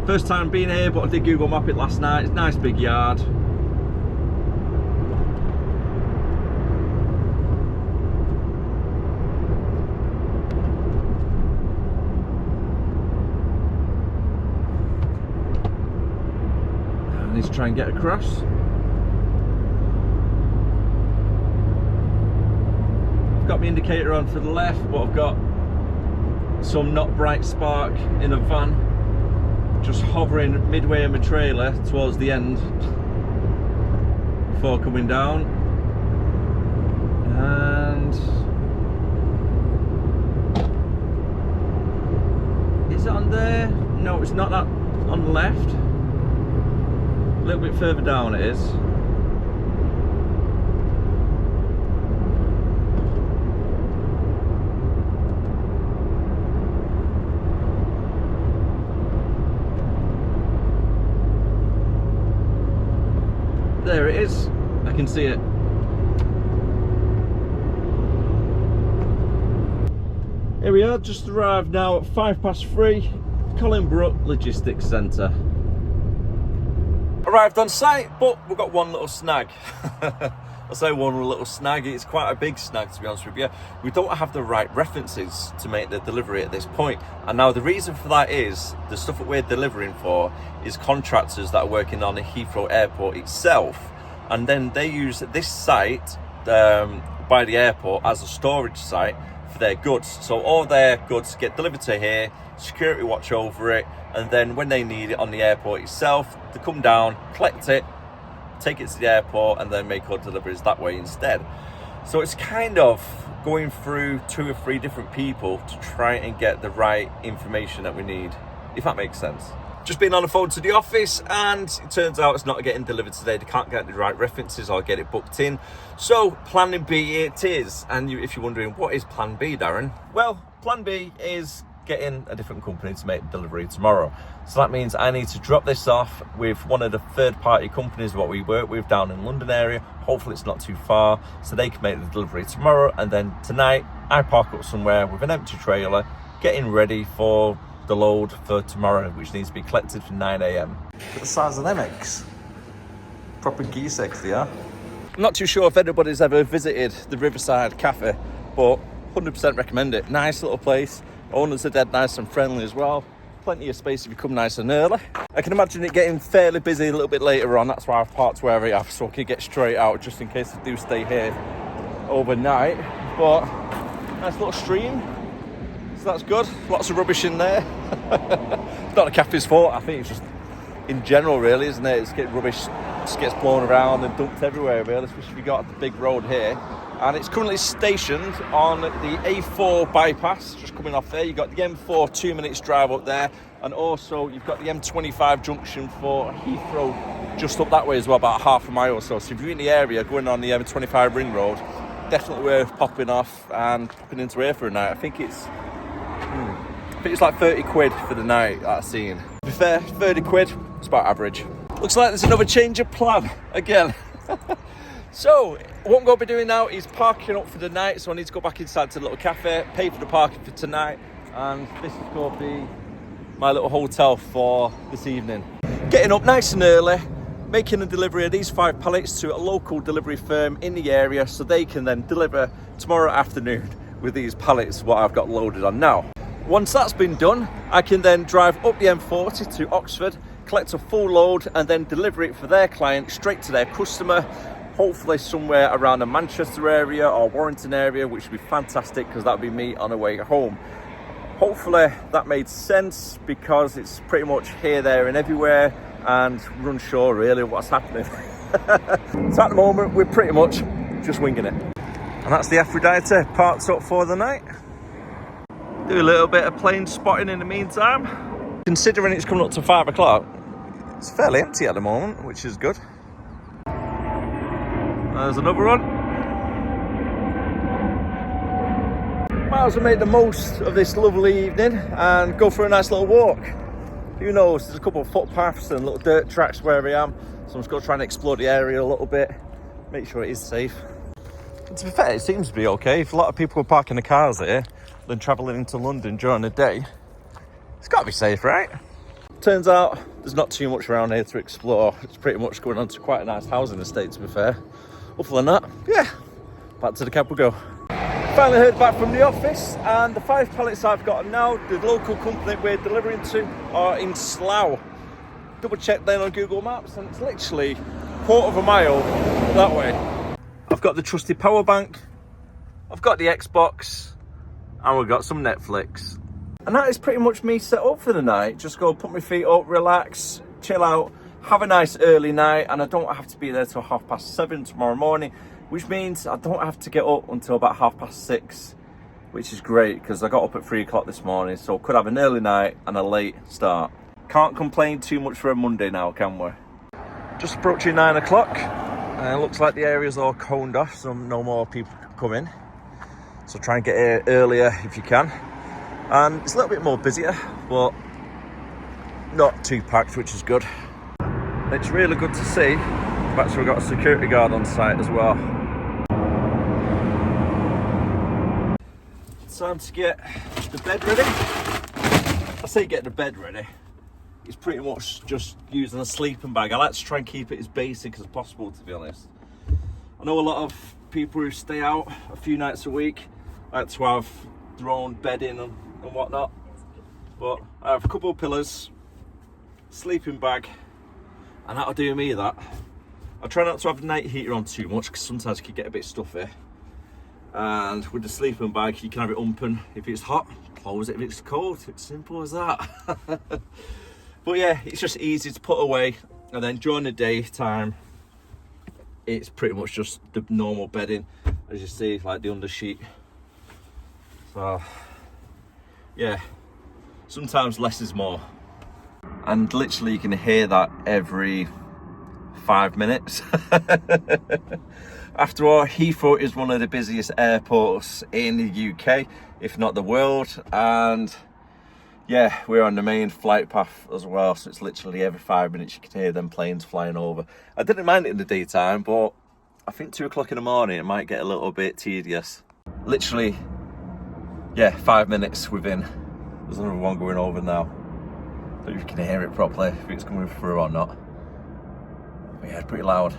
First time being here, but I did Google map it last night. It's a nice big yard. I need to try and get across. I've got my indicator on for the left, but I've got some not bright spark in a van, just hovering midway in my trailer towards the end before coming down. And is it on there? No, it's not that on the left. A little bit further down it is. There it is, I can see it. Here we are, just arrived now at 3:05, Collinbrook Logistics Centre. Arrived on site, but we've got one little snag. I say one little snag, it's quite a big snag to be honest with you. We don't have the right references to make the delivery at this point. And now the reason for that is, the stuff that we're delivering for is contractors that are working on the Heathrow Airport itself. and then they use this site by the airport as a storage site for their goods. So all their goods get delivered to here, security watch over it, and then when they need it on the airport itself, they come down, collect it, take it to the airport, and then make all deliveries that way instead. So it's kind of going through 2 or 3 different people to try and get the right information that we need, if that makes sense. Just been on the phone to the office, and it turns out it's not getting delivered today. They can't get the right references or get it booked in. So plan B it is. And if you're wondering, what is plan B, Darren? Well, plan B is getting a different company to make the delivery tomorrow. So that means I need to drop this off with one of the third-party companies what we work with down in the London area. Hopefully it's not too far, so they can make the delivery tomorrow, and then tonight I park up somewhere with an empty trailer, getting ready for the load for tomorrow, which needs to be collected for 9 a.m. Look at the size of them eggs. Proper geese eggs they are. I'm not too sure if anybody's ever visited the Riverside Cafe, but 100% recommend it. Nice little place. Owners are dead nice and friendly as well. Plenty of space if you come nice and early. I can imagine it getting fairly busy a little bit later on. That's why I've parked where I have, so I can get straight out just in case I do stay here overnight. But nice little stream, so that's good. Lots of rubbish in there. It's not the cafe's fault. I think it's just in general, really, isn't it? It's getting rubbish, just gets blown around and dumped everywhere, really. Especially if you got the big road here. And it's currently stationed on the A4 bypass, just coming off there. You've got the M4 2 minutes drive up there, and also you've got the M25 junction for Heathrow just up that way as well, about half a mile or so. So if you're in the area going on the M25 ring road, definitely worth popping off and popping into here for a night. I think it's like 30 quid for the night that I've seen. To be fair, 30 quid, it's about average. Looks like there's another change of plan again. So, what I'm going to be doing now is parking up for the night, so I need to go back inside to the little cafe, pay for the parking for tonight, and this is going to be my little hotel for this evening. Getting up nice and early, making a delivery of these 5 pallets to a local delivery firm in the area, so they can then deliver tomorrow afternoon with these pallets, what I've got loaded on now. Once that's been done, I can then drive up the M40 to Oxford, collect a full load, and then deliver it for their client straight to their customer. Hopefully somewhere around the Manchester area or Warrington area, which would be fantastic because that would be me on the way home. Hopefully that made sense, because it's pretty much here, there and everywhere, and we're unsure really what's happening. So at the moment we're pretty much just winging it. And that's the Aphrodite parked up for the night. Do a little bit of plane spotting in the meantime. Considering it's coming up to 5 o'clock, it's fairly empty at the moment, which is good. There's another one. Might as well make the most of this lovely evening and go for a nice little walk. Who knows, there's a couple of footpaths and little dirt tracks where I am, so I'm just going to try and explore the area a little bit, make sure it is safe. And to be fair, it seems to be okay. If a lot of people are parking the cars here, then travelling into London during the day, it's got to be safe, right? Turns out there's not too much around here to explore. It's pretty much going on to quite a nice housing estate, to be fair. Other than that, yeah, back to the cab we go. Finally heard back from the office, and the 5 pallets I've got now, the local company we're delivering to are in Slough. Double checked then on Google Maps, and it's literally a quarter of a mile that way. I've got the trusty power bank, I've got the Xbox, and we've got some Netflix. And that is pretty much me set up for the night. Just go put my feet up, relax, chill out, have a nice early night, and I don't have to be there till 7:30 tomorrow morning, which means I don't have to get up until about 6:30, which is great because I got up at 3 o'clock this morning, so could have an early night and a late start. Can't complain too much for a Monday now, can we? Just approaching 9 o'clock, and it looks like the area's all coned off, so no more people come in. So try and get here earlier if you can. And it's a little bit more busier, but not too packed, which is good. It's really good to see. We've actually got a security guard on site as well. Time to get the bed ready. I say get the bed ready. It's pretty much just using a sleeping bag. I like to try and keep it as basic as possible, to be honest. I know a lot of people who stay out a few nights a week like to have their own bedding and whatnot. But I have a couple of pillows, sleeping bag, and that'll do me that. I try not to have the night heater on too much because sometimes it can get a bit stuffy. And with the sleeping bag, you can have it open if it's hot, close it if it's cold. It's simple as that. But yeah, it's just easy to put away. And then during the daytime, it's pretty much just the normal bedding, as you see, like the undersheet. So yeah, sometimes less is more. And literally you can hear that every 5 minutes. After all, Heathrow is one of the busiest airports in the UK, if not the world. And yeah, we're on the main flight path as well, so it's literally every 5 minutes you can hear them planes flying over. I didn't mind it in the daytime, but I think 2 o'clock in the morning it might get a little bit tedious. Literally, yeah, 5 minutes within. There's another one going over now. I don't know if you can hear it properly, if it's coming through or not. But yeah, it's pretty loud.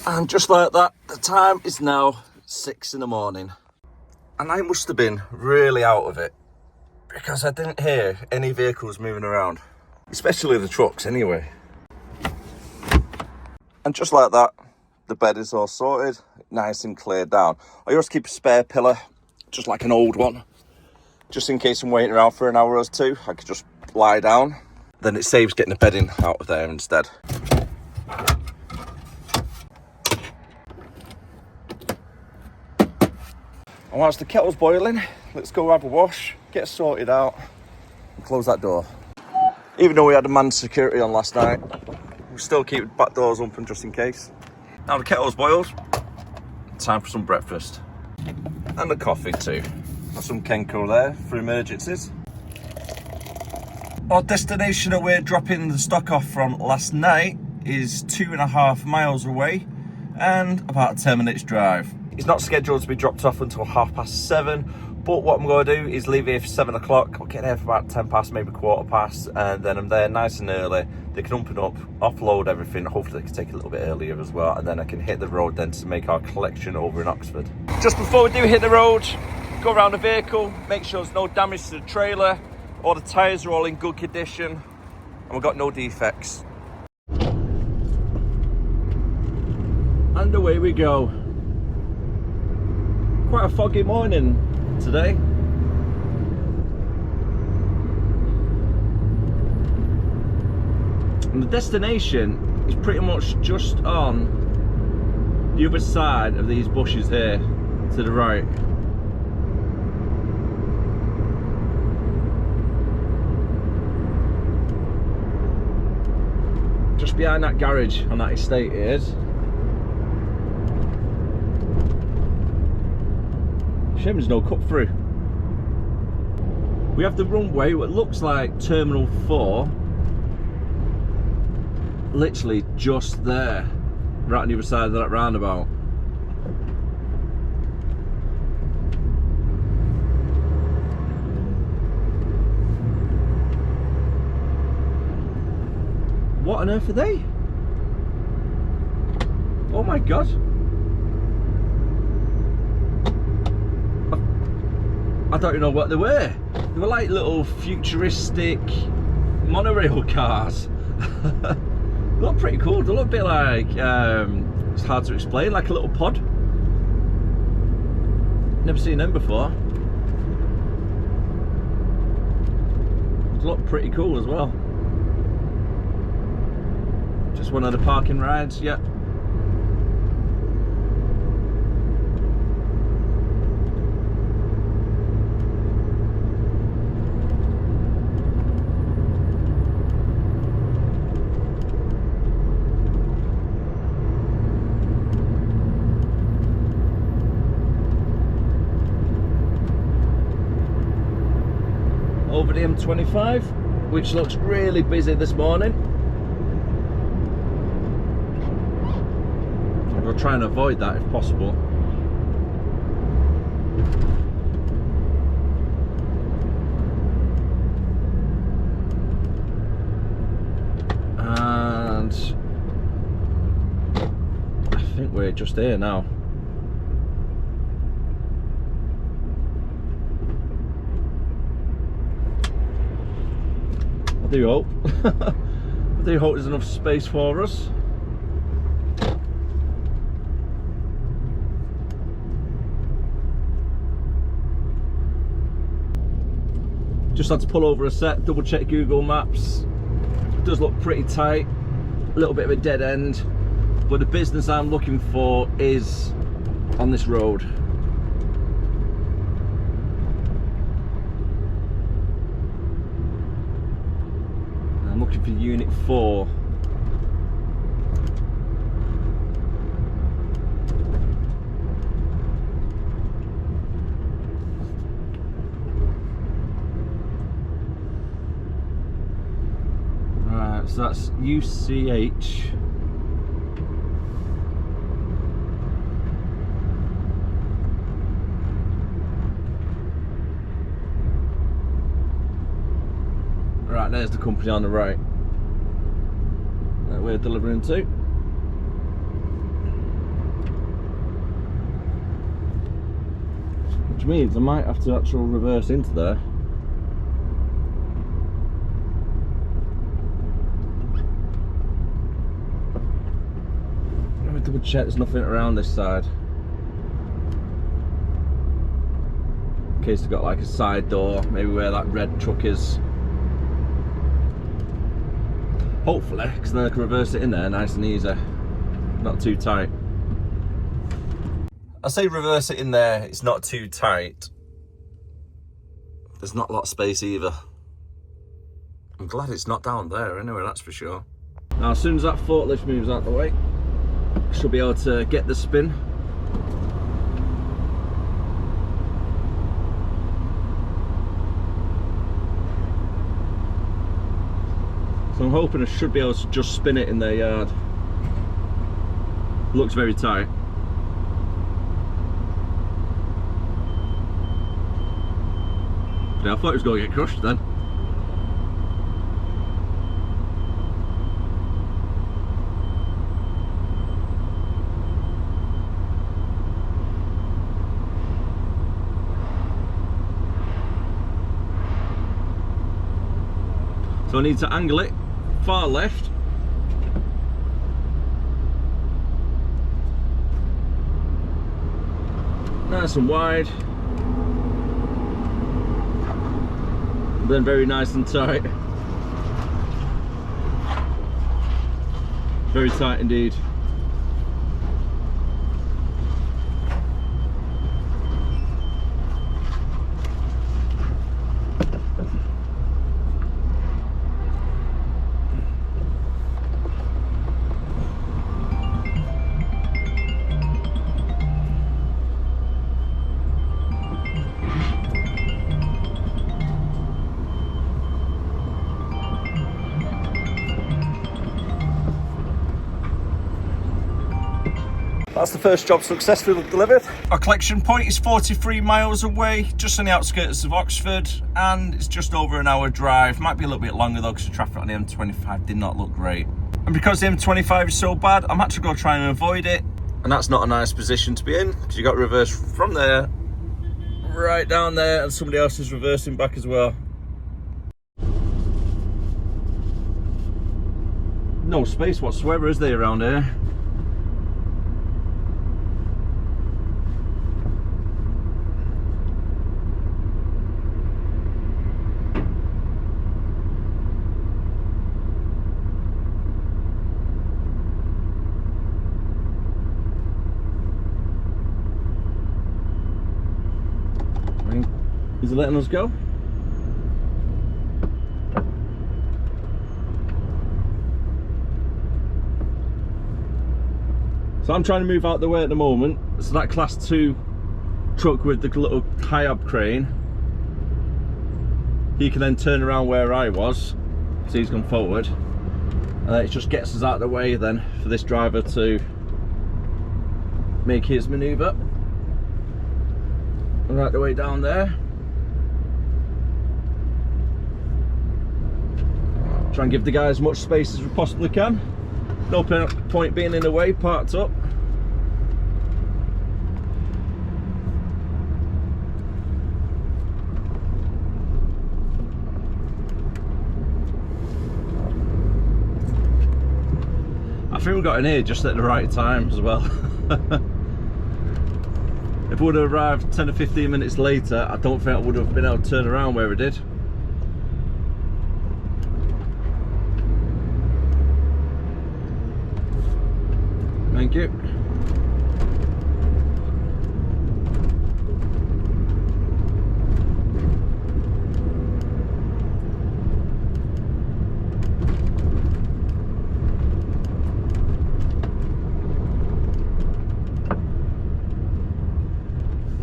And just like that, the time is now 6 in the morning. And I must have been really out of it, because I didn't hear any vehicles moving around, especially the trucks anyway. And just like that, the bed is all sorted, nice and cleared down. I always keep a spare pillow, just like an old one, just in case I'm waiting around for an hour or two. I could just lie down. Then it saves getting the bedding out of there instead. And whilst the kettle's boiling, let's go have a wash, get sorted out, and close that door. Even though we had a manned security on last night, we still keep the back doors open just in case. Now the kettle's boiled, time for some breakfast. And a coffee too. Got some Kenko there for emergencies. Our destination that we're dropping the stock off from last night is 2.5 miles away and about a 10 minutes drive. It's not scheduled to be dropped off until 7:30, but what I'm going to do is leave here for 7 o'clock. I'll get there for about 10 past, maybe 15:15, and then I'm there nice and early. They can open up, offload everything. Hopefully they can take a little bit earlier as well, and then I can hit the road then to make our collection over in Oxford. Just before we do hit the road, go around the vehicle, make sure there's no damage to the trailer. All the tyres are all in good condition, and we've got no defects. And away we go. Quite a foggy morning today. And the destination is pretty much just on the other side of these bushes here, to the right. Just behind that garage on that estate it is. Shame there's no cut through. We have the runway, what looks like Terminal 4, literally just there, right on the other side of that roundabout. What on earth are they? Oh my god. I don't even know what they were. They were like little futuristic monorail cars. They look pretty cool. They look a bit like, it's hard to explain, like a little pod. Never seen them before. They look pretty cool as well. Just one of the parking rides, yeah. Over the M25, which looks really busy this morning. We'll try and avoid that if possible. And I think we're just here now. I do hope. I do hope there's enough space for us. Just had to pull over a set, double check Google Maps. It does look pretty tight, a little bit of a dead end, but the business I'm looking for is on this road. I'm looking for Unit 4. Right, so that's UCH. Right, there's the company on the right that we're delivering to. Which means I might have to actually reverse into there. Let me double check there's nothing around this side. In case they've got like a side door, maybe where that red truck is. Hopefully, because then I can reverse it in there nice and easy, not too tight. I say reverse it in there, it's not too tight. There's not a lot of space either. I'm glad it's not down there anyway, that's for sure. Now as soon as that forklift moves out the way, I should be able to get the spin. So I'm hoping I should be able to just spin it in their yard. Looks very tight. Yeah, I thought it was going to get crushed then. So I need to angle it far left. Nice and wide. Then very nice and tight. Very tight indeed. That's the first job successfully delivered. Our collection point is 43 miles away, just on the outskirts of Oxford, and it's just over an hour drive. Might be a little bit longer though, because the traffic on the M25 did not look great. And because the M25 is so bad, I'm actually going to try and avoid it. And that's not a nice position to be in, because you've got to reverse from there, right down there, and somebody else is reversing back as well. No space whatsoever, is there, around here? Is it letting us go? So I'm trying to move out the way at the moment. So that class 2 truck with the little high-ab crane, he can then turn around where I was, so he's gone forward, and then it just gets us out of the way then for this driver to make his manoeuvre. Right the way down there. Try and give the guy as much space as we possibly can. No point being in the way, parked up. I think we got in here just at the right time as well. If we would have arrived 10 or 15 minutes later, I don't think I would have been able to turn around where we did. you.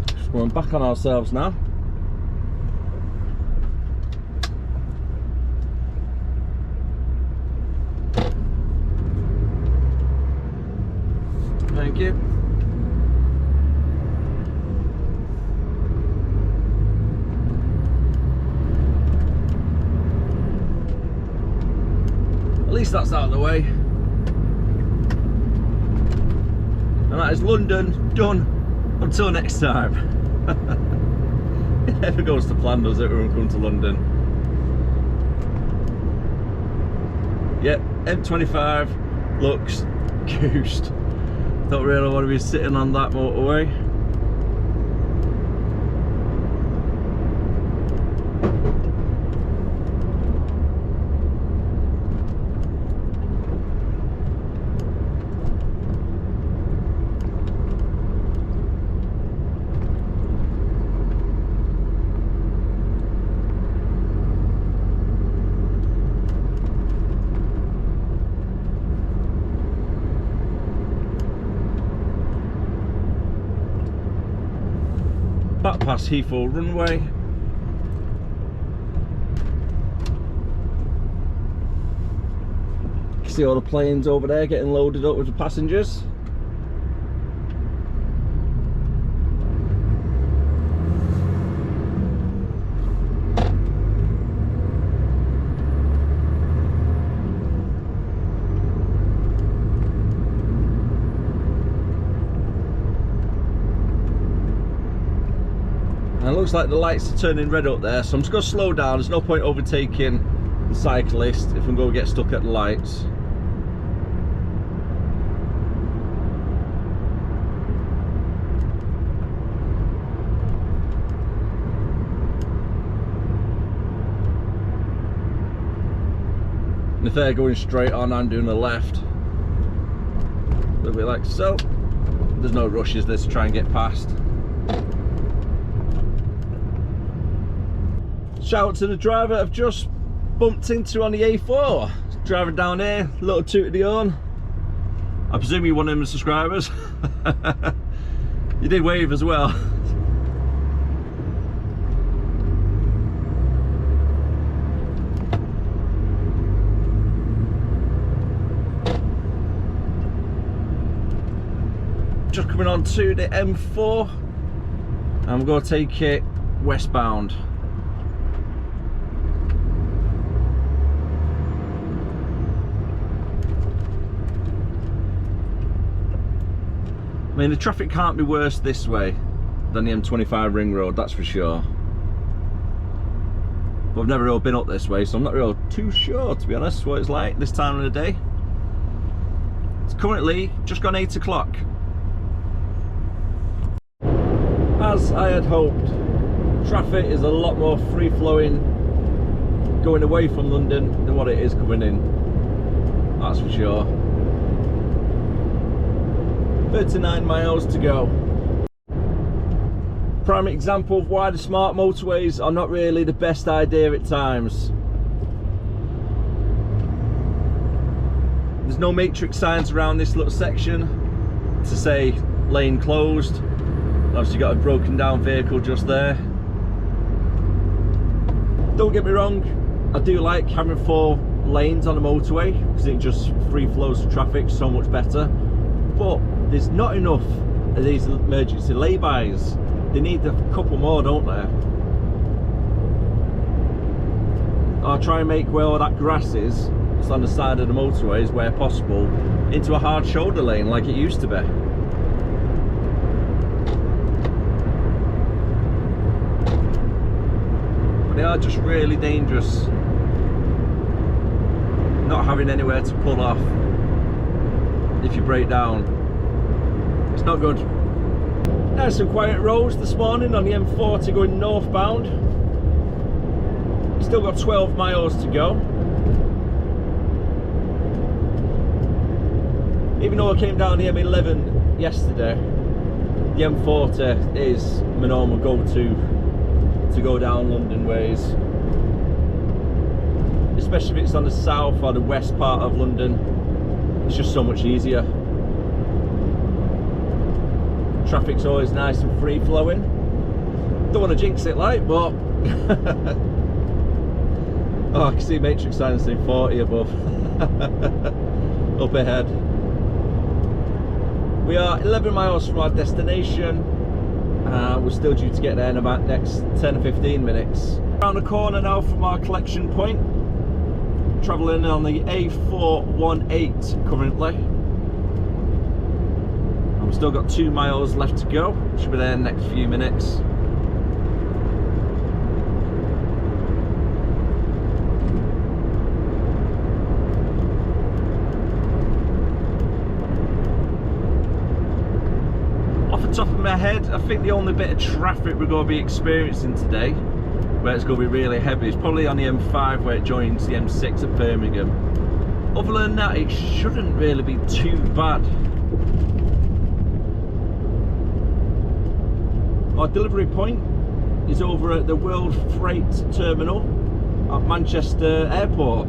Just going back on ourselves now. Thank you. At least that's out of the way. And that is London done until next time. It never goes to plan, does it, when we come to London? Yep, M25 looks goosed. Don't really want to be sitting on that motorway. Back past Heathrow runway. You can see all the planes over there getting loaded up with the passengers. And it looks like the lights are turning red up there, so I'm just going to slow down. There's no point overtaking the cyclist if I'm going to get stuck at the lights. And if they're going straight on, I'm doing the left. A little bit like so. There's no rush, is there, to try and get past. Shout out to the driver I've just bumped into on the A4. Driving down here, little toot of the horn. I presume you're one of them subscribers. You did wave as well. Just coming on to the M4 and we're going to take it westbound. I mean, the traffic can't be worse this way than the M25 ring road, that's for sure. But I've never really been up this way, so I'm not really too sure, to be honest, what it's like this time of the day. It's currently just gone 8 o'clock. As I had hoped, traffic is a lot more free-flowing going away from London than what it is coming in. That's for sure. 39 miles to go. Prime example of why the smart motorways are not really the best idea at times. There's no matrix signs around this little section to say lane closed. Obviously got a broken down vehicle just there. Don't get me wrong, I do like having 4 lanes on a motorway because it just free flows the traffic so much better. But there's not enough of these emergency laybys. They need a couple more, don't they? I'll try and make where all that grass is, just on the side of the motorways where possible, into a hard shoulder lane like it used to be. But they are just really dangerous. Not having anywhere to pull off if you break down. It's not good. There's some quiet roads this morning on the M40 going northbound. Still got 12 miles to go. Even though I came down the M11 yesterday, the M40 is my normal go-to to go down London ways, especially if it's on the south or the west part of London. It's just so much easier. Traffic's always nice and free-flowing. Don't want to jinx it, like, but oh, I can see matrix signs saying 40 above. Up ahead. We are 11 miles from our destination. We're still due to get there in about next 10 or 15 minutes. Around the corner now from our collection point. Travelling on the A418 currently. And we've still got 2 miles left to go. Should be there in the next few minutes. Top of my head, I think the only bit of traffic we're going to be experiencing today, where it's going to be really heavy, is probably on the M5 where it joins the M6 at Birmingham. Other than that, it shouldn't really be too bad. Our delivery point is over at the World Freight Terminal at Manchester Airport.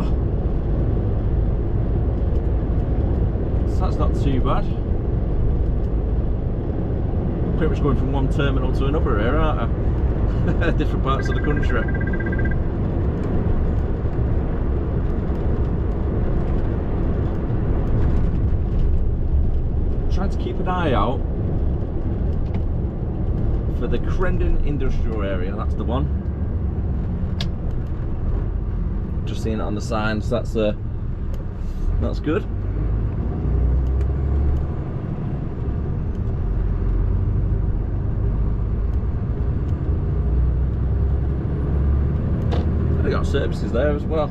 So that's not too bad. Pretty much going from one terminal to another here, aren't I? Different parts of the country. Trying to keep an eye out for the Crendon Industrial Area. That's the one. Just seeing it on the sign, so that's good. They got services there as well.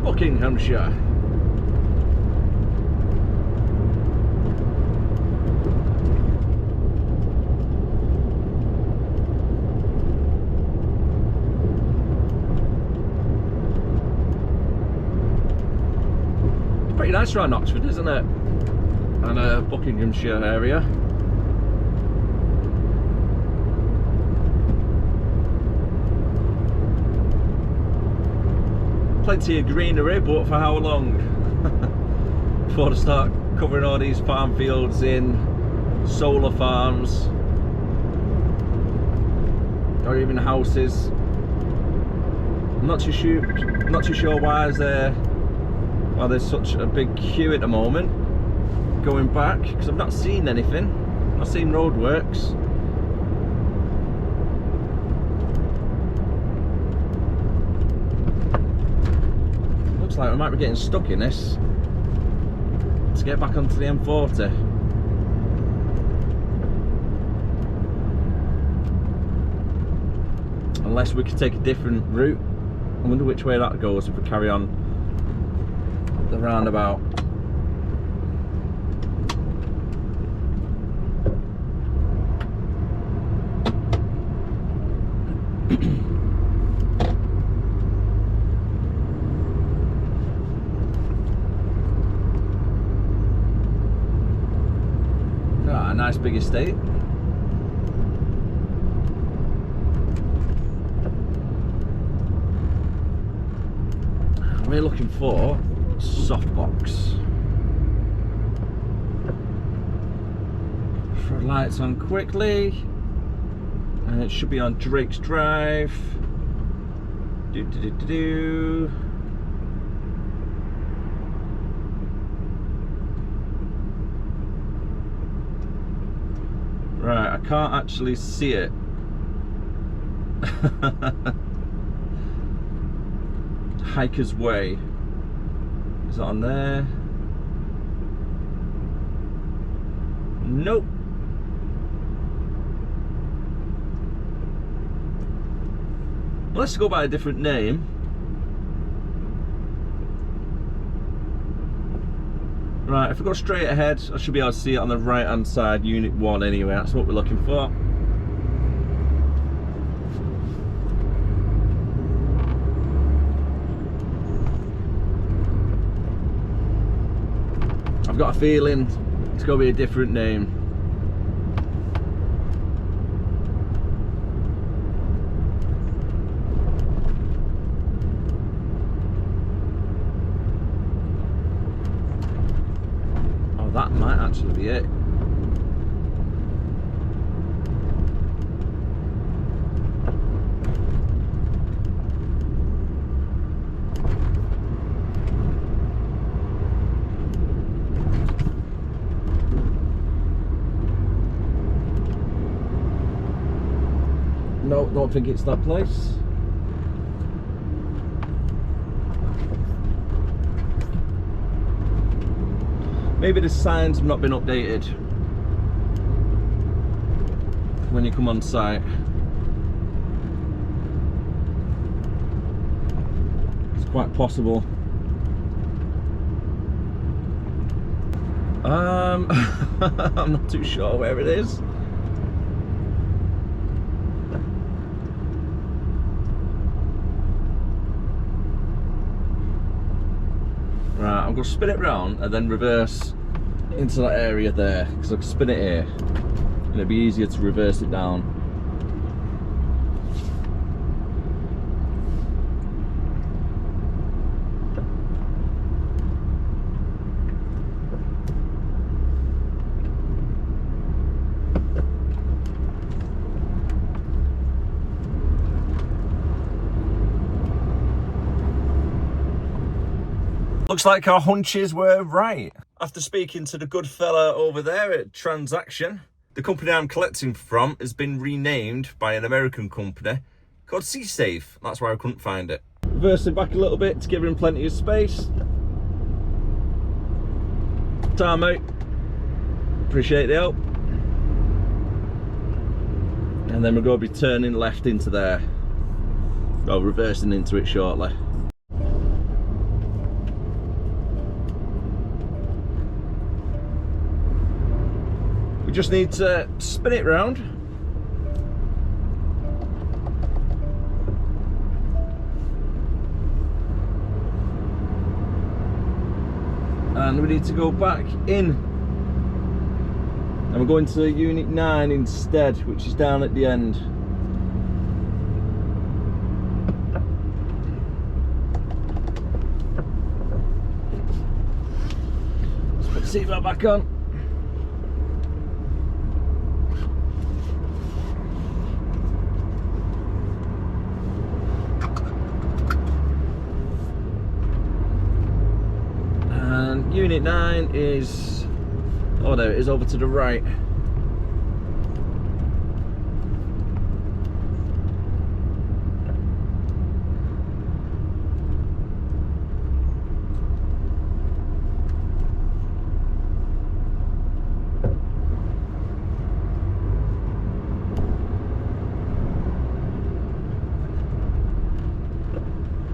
Buckinghamshire. It's pretty nice around Oxford, isn't it? And Buckinghamshire area. Plenty of greenery, but for how long? Before they start covering all these farm fields in solar farms or even houses. I'm not too sure why there's such a big queue at the moment going back, because I've not seen anything. I've not seen roadworks. Looks like we might be getting stuck in this to get back onto the M40. Unless we could take a different route. I wonder which way that goes if we carry on the roundabout. A nice big estate. We're looking for softbox. Throw lights on quickly, and it should be on Drake's Drive. Right, I can't actually see it. Hiker's Way. Is it on there? Nope. Let's go by a different name. Right, if we go straight ahead, I should be able to see it on the right hand side, Unit 1 anyway. That's what we're looking for. got a feeling it's going to be a different name. Oh, that might actually be it. No, don't think it's that place. Maybe the signs have not been updated when you come on site. It's quite possible. I'm not too sure where it is. Right, I'm going to spin it round and then reverse into that area there, because I can spin it here and it'd be easier to reverse it down. Looks like our hunches were right. After speaking to the good fella over there at Transaction, the company I'm collecting from has been renamed by an American company called C-Safe. That's why I couldn't find it. Reversing back a little bit to give him plenty of space. Time, mate. Appreciate the help. And then we're going to be turning left into there. Well, reversing into it shortly. We just need to spin it round. And we need to go back in. And we're going to Unit 9 instead, which is down at the end. Let's put the seatbelt back on. Unit 9 is, oh there it is, over to the right.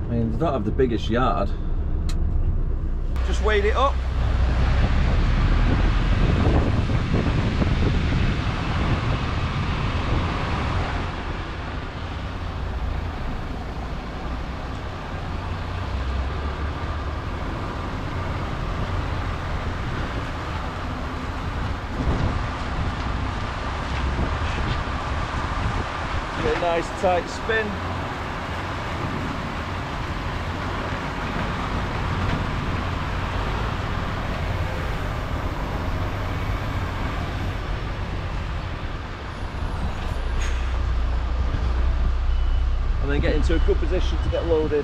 I mean, they don't have the biggest yard. Just weighed it up. Get a nice tight spin. And then get into a good position to get loaded.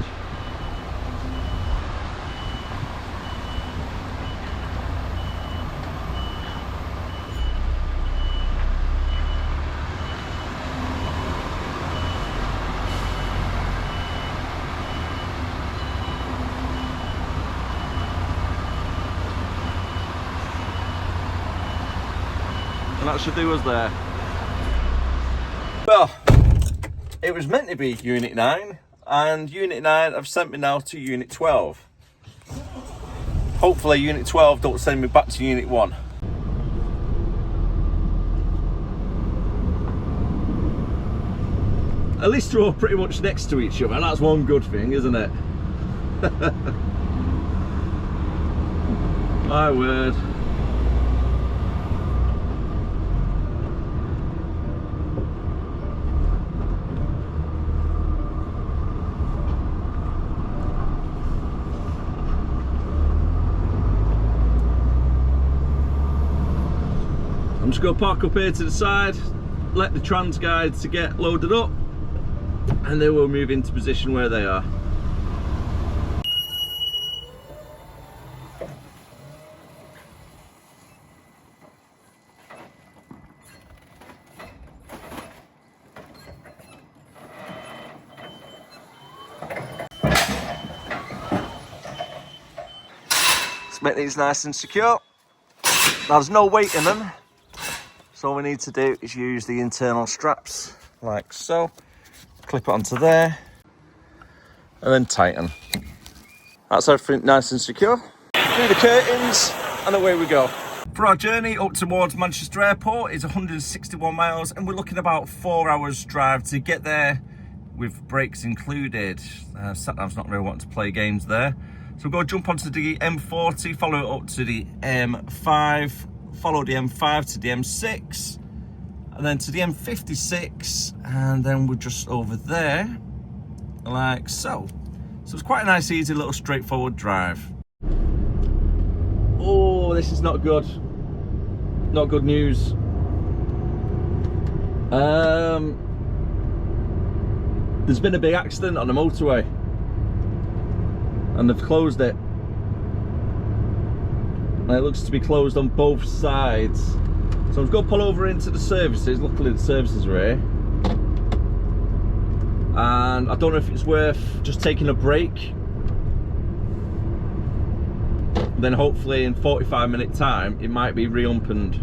And that should do us there. Well, it was meant to be Unit 9, and Unit 9 have sent me now to Unit 12. Hopefully Unit 12 don't send me back to Unit 1. At least they're all pretty much next to each other, that's one good thing, isn't it? My word. I'm just going to park up here to the side, let the trans guides to get loaded up, and then we'll move into position where they are. Let's make these nice and secure. Now there's no weight in them, so all we need to do is use the internal straps like so, clip it onto there, and then tighten. That's everything nice and secure. Through the curtains, and away we go. For our journey up towards Manchester Airport is 161 miles, and we're looking about 4 hours drive to get there with breaks included. Satnav's not really wanting to play games there. So we're going to jump onto the M40, follow it up to the M5, follow the M5 to the M6, and then to the M56, and then we're just over there, like so. So it's quite a nice, easy, little straightforward drive. Oh, this is not good. Not good news. There's been a big accident on the motorway, and they've closed it. And it looks to be closed on both sides. So I'm going to pull over into the services. Luckily the services are here. And I don't know if it's worth just taking a break. Then hopefully in 45-minute time, it might be re-opened.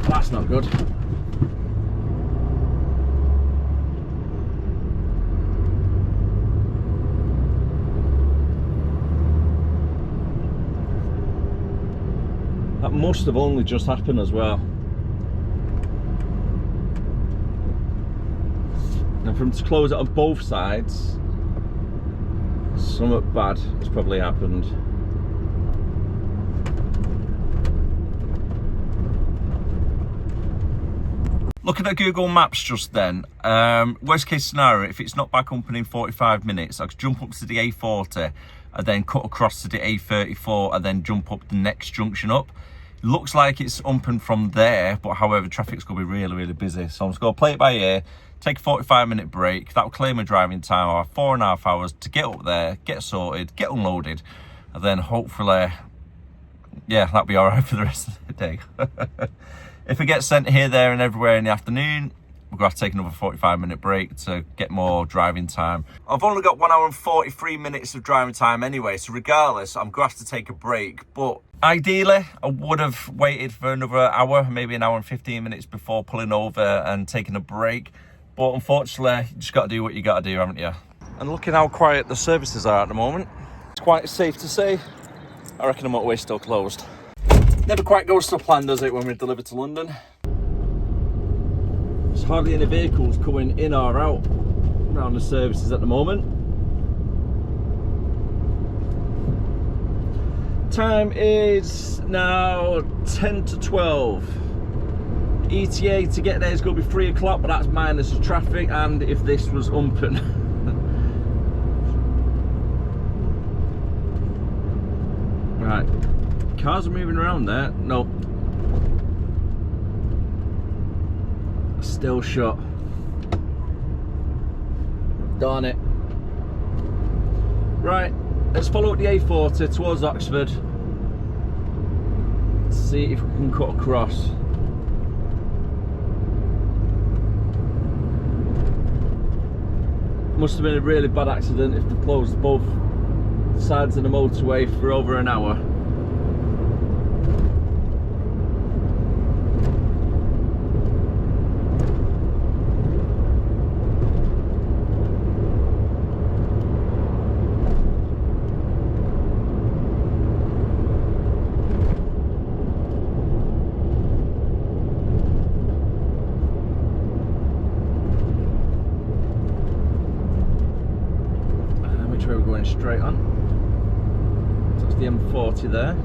That's not good. That must have only just happened as well. And for them to close it on both sides, something bad has probably happened. Looking at Google Maps just then, worst case scenario, if it's not back open in 45 minutes, I could jump up to the A40 and then cut across to the A34 and then jump up the next junction up. It looks like it's open from there, but however, traffic's going to be really, really busy. So I'm just going to play it by ear, take a 45-minute break. That will clear my driving time, or 4.5 hours to get up there, get sorted, get unloaded, and then hopefully, yeah, that'll be all right for the rest of the day. If it gets sent here, there, and everywhere in the afternoon, we're going to have to take another 45-minute break to get more driving time. I've only got 1 hour and 43 minutes of driving time anyway, so regardless, I'm going to have to take a break. But ideally, I would have waited for another hour, maybe an hour and 15 minutes before pulling over and taking a break. But unfortunately, you just got to do what you got to do, haven't you? And looking how quiet the services are at the moment, it's quite safe to say, I reckon the motorway's still closed. Never quite goes to plan, does it, when we deliver to London? There's hardly any vehicles coming in or out around the services at the moment. Time is now 10 to 12. ETA to get there is going to be 3 o'clock, but that's minus the traffic and if this was open. Right, cars are moving around there. No. Still shut. Darn it. Right, let's follow up the A40 towards Oxford. Let's see if we can cut across. Must have been a really bad accident if they closed both sides of the motorway for over an hour. We're going straight on. So that's the M40 there.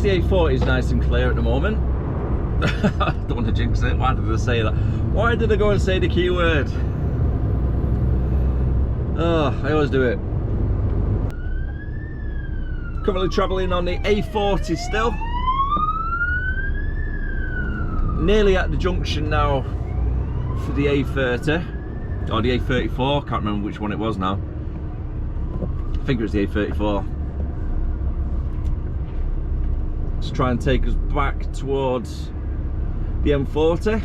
the A40 is nice and clear at the moment. I don't want to jinx it. Why did I say that? Why did I go and say the keyword? Oh, I always do it. Currently travelling on the A40 still. Nearly at the junction now for the A30 or the A34. Can't remember which one it was now. I think it was the A34. Let's try and take us back towards the M40.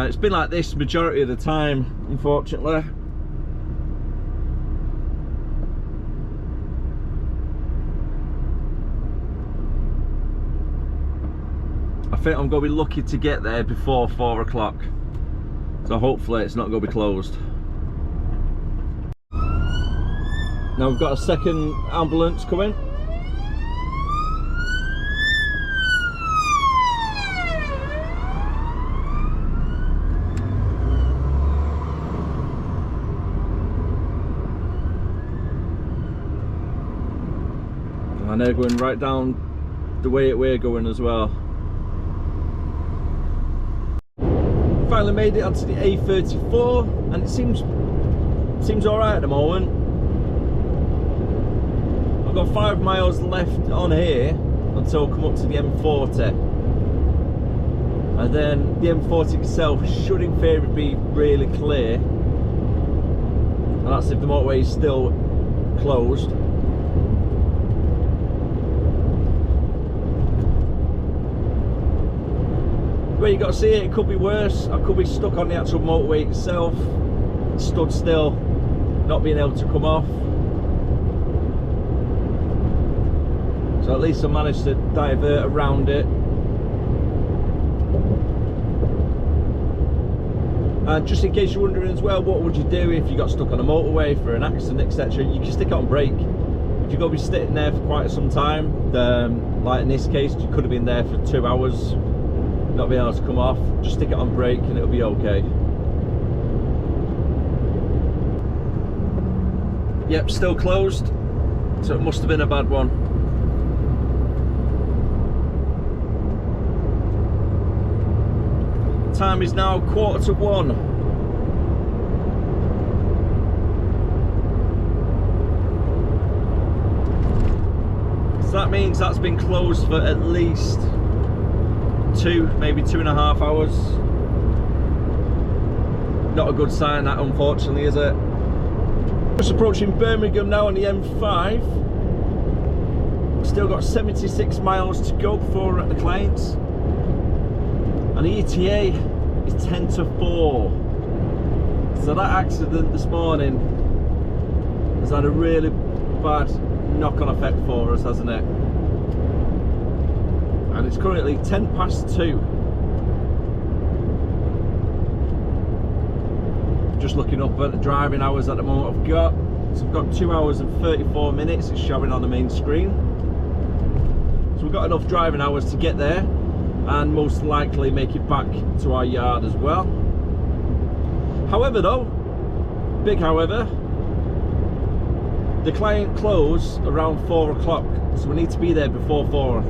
It's been like this majority of the time, unfortunately. I think I'm going to be lucky to get there before 4 o'clock. So hopefully it's not going to be closed. Now we've got a second ambulance coming. And they're going right down the way we're going as well. Finally made it onto the A34, and it seems all right at the moment. I've got 5 miles left on here until I come up to the M40, and then the M40 itself should in theory be really clear, and that's if the motorway is still closed. But you got to see it could be worse. I could be stuck on the actual motorway itself, stood still, not being able to come off. So at least I managed to divert around it. And just in case you're wondering as well, what would you do if you got stuck on a motorway for an accident, etc.? You can stick it on brake. If you're going to be sitting there for quite some time, like in this case, you could have been there for 2 hours, not being able to come off, just stick it on brake and it'll be okay. Yep, still closed, so it must have been a bad one. Time is now 1:45. So that means that's been closed for at least 2, maybe 2.5 hours. Not a good sign, that, unfortunately, is it? Just approaching Birmingham now on the M5. Still got 76 miles to go before we're at the clients. And the ETA is 10 to 4. So that accident this morning has had a really bad knock-on effect for us, hasn't it? And it's currently 2:10. Just looking up at the driving hours at the moment I've got. So I've got 2 hours and 34 minutes, it's showing on the main screen. So we've got enough driving hours to get there and most likely make it back to our yard as well. However though, big however, the client closed around 4 o'clock, so we need to be there before 4.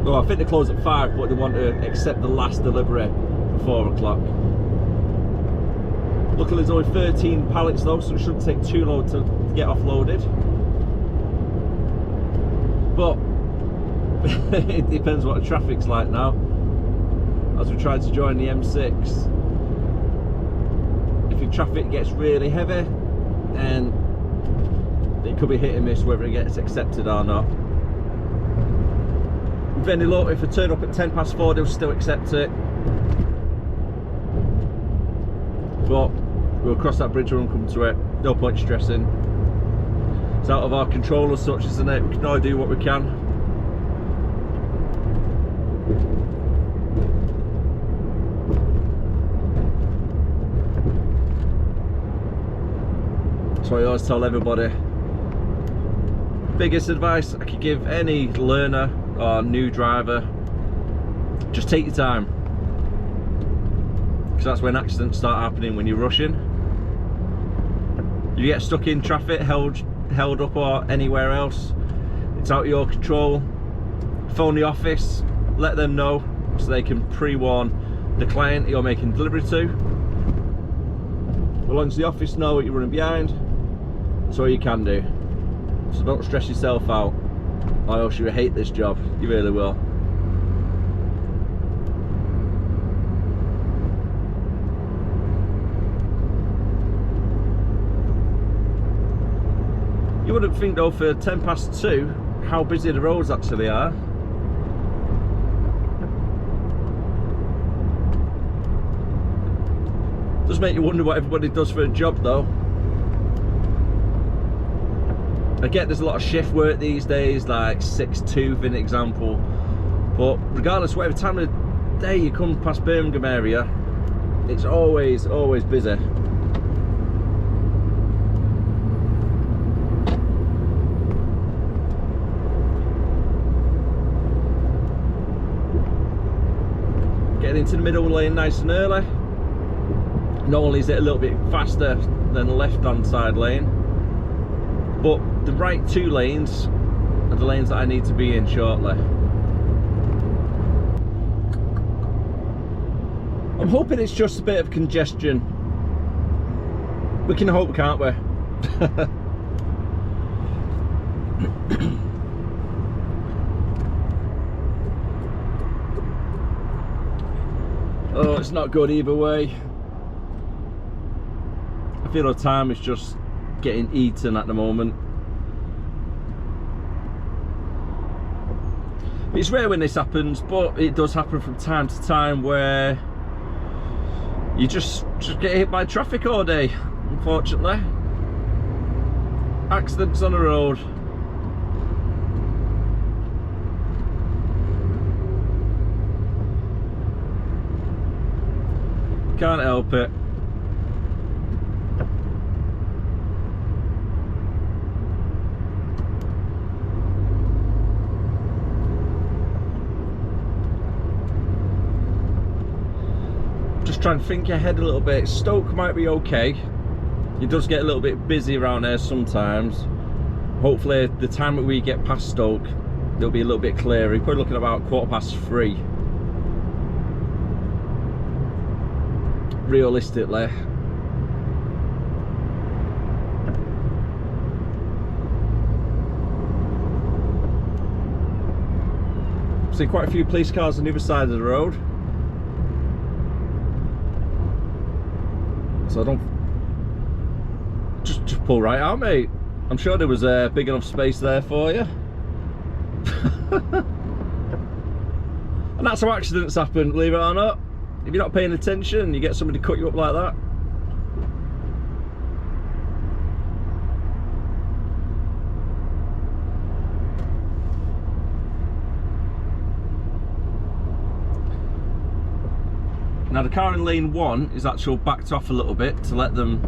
Well, I think they close at 5, but they want to accept the last delivery for 4 o'clock. Luckily there's only 13 pallets though, so it shouldn't take too long to get offloaded. But it depends what the traffic's like now, as we try to join the M6. If the traffic gets really heavy, then it could be hit and miss whether it gets accepted or not. With any luck, if I turn up at 4:10, they'll still accept it. But we'll cross that bridge when we come to it. No point stressing. It's out of our control as such, isn't it? We can only do what we can. So I always tell everybody, biggest advice I could give any learner or new driver, just take your time, because that's when accidents start happening, when you're rushing. You get stuck in traffic, held up or anywhere else, It's out of your control. Phone the office, let them know so they can pre-warn the client you're making delivery to. As long as the office know what you're running behind, that's all you can do. So don't stress yourself out, or else you will hate this job. You really will. You wouldn't think though, for 2:10, how busy the roads actually are. Does make you wonder what everybody does for a job though. I get there's a lot of shift work these days, like 6-2 for an example, but regardless, whatever time of day you come past Birmingham area, it's always busy. Getting into the middle lane nice and early. Not only is it a little bit faster than the left hand side lane, but the right 2 lanes are the lanes that I need to be in shortly. I'm hoping it's just a bit of congestion. We can hope, can't we? Oh, it's not good either way. I feel the time is just getting eaten at the moment. It's rare when this happens, but it does happen from time to time where you just get hit by traffic all day, unfortunately. Accidents on the road. Can't help it. Just trying to think ahead a little bit. Stoke might be okay. It does get a little bit busy around there sometimes. Hopefully the time that we get past Stoke, it'll be a little bit clearer. We're probably looking at about 3:15. Realistically. See quite a few police cars on the other side of the road. So I don't just pull right out, mate. I'm sure there was a big enough space there for you. And that's how accidents happen, believe it or not. If you're not paying attention, you get somebody to cut you up like that. Now the car in lane 1 is actually backed off a little bit to let them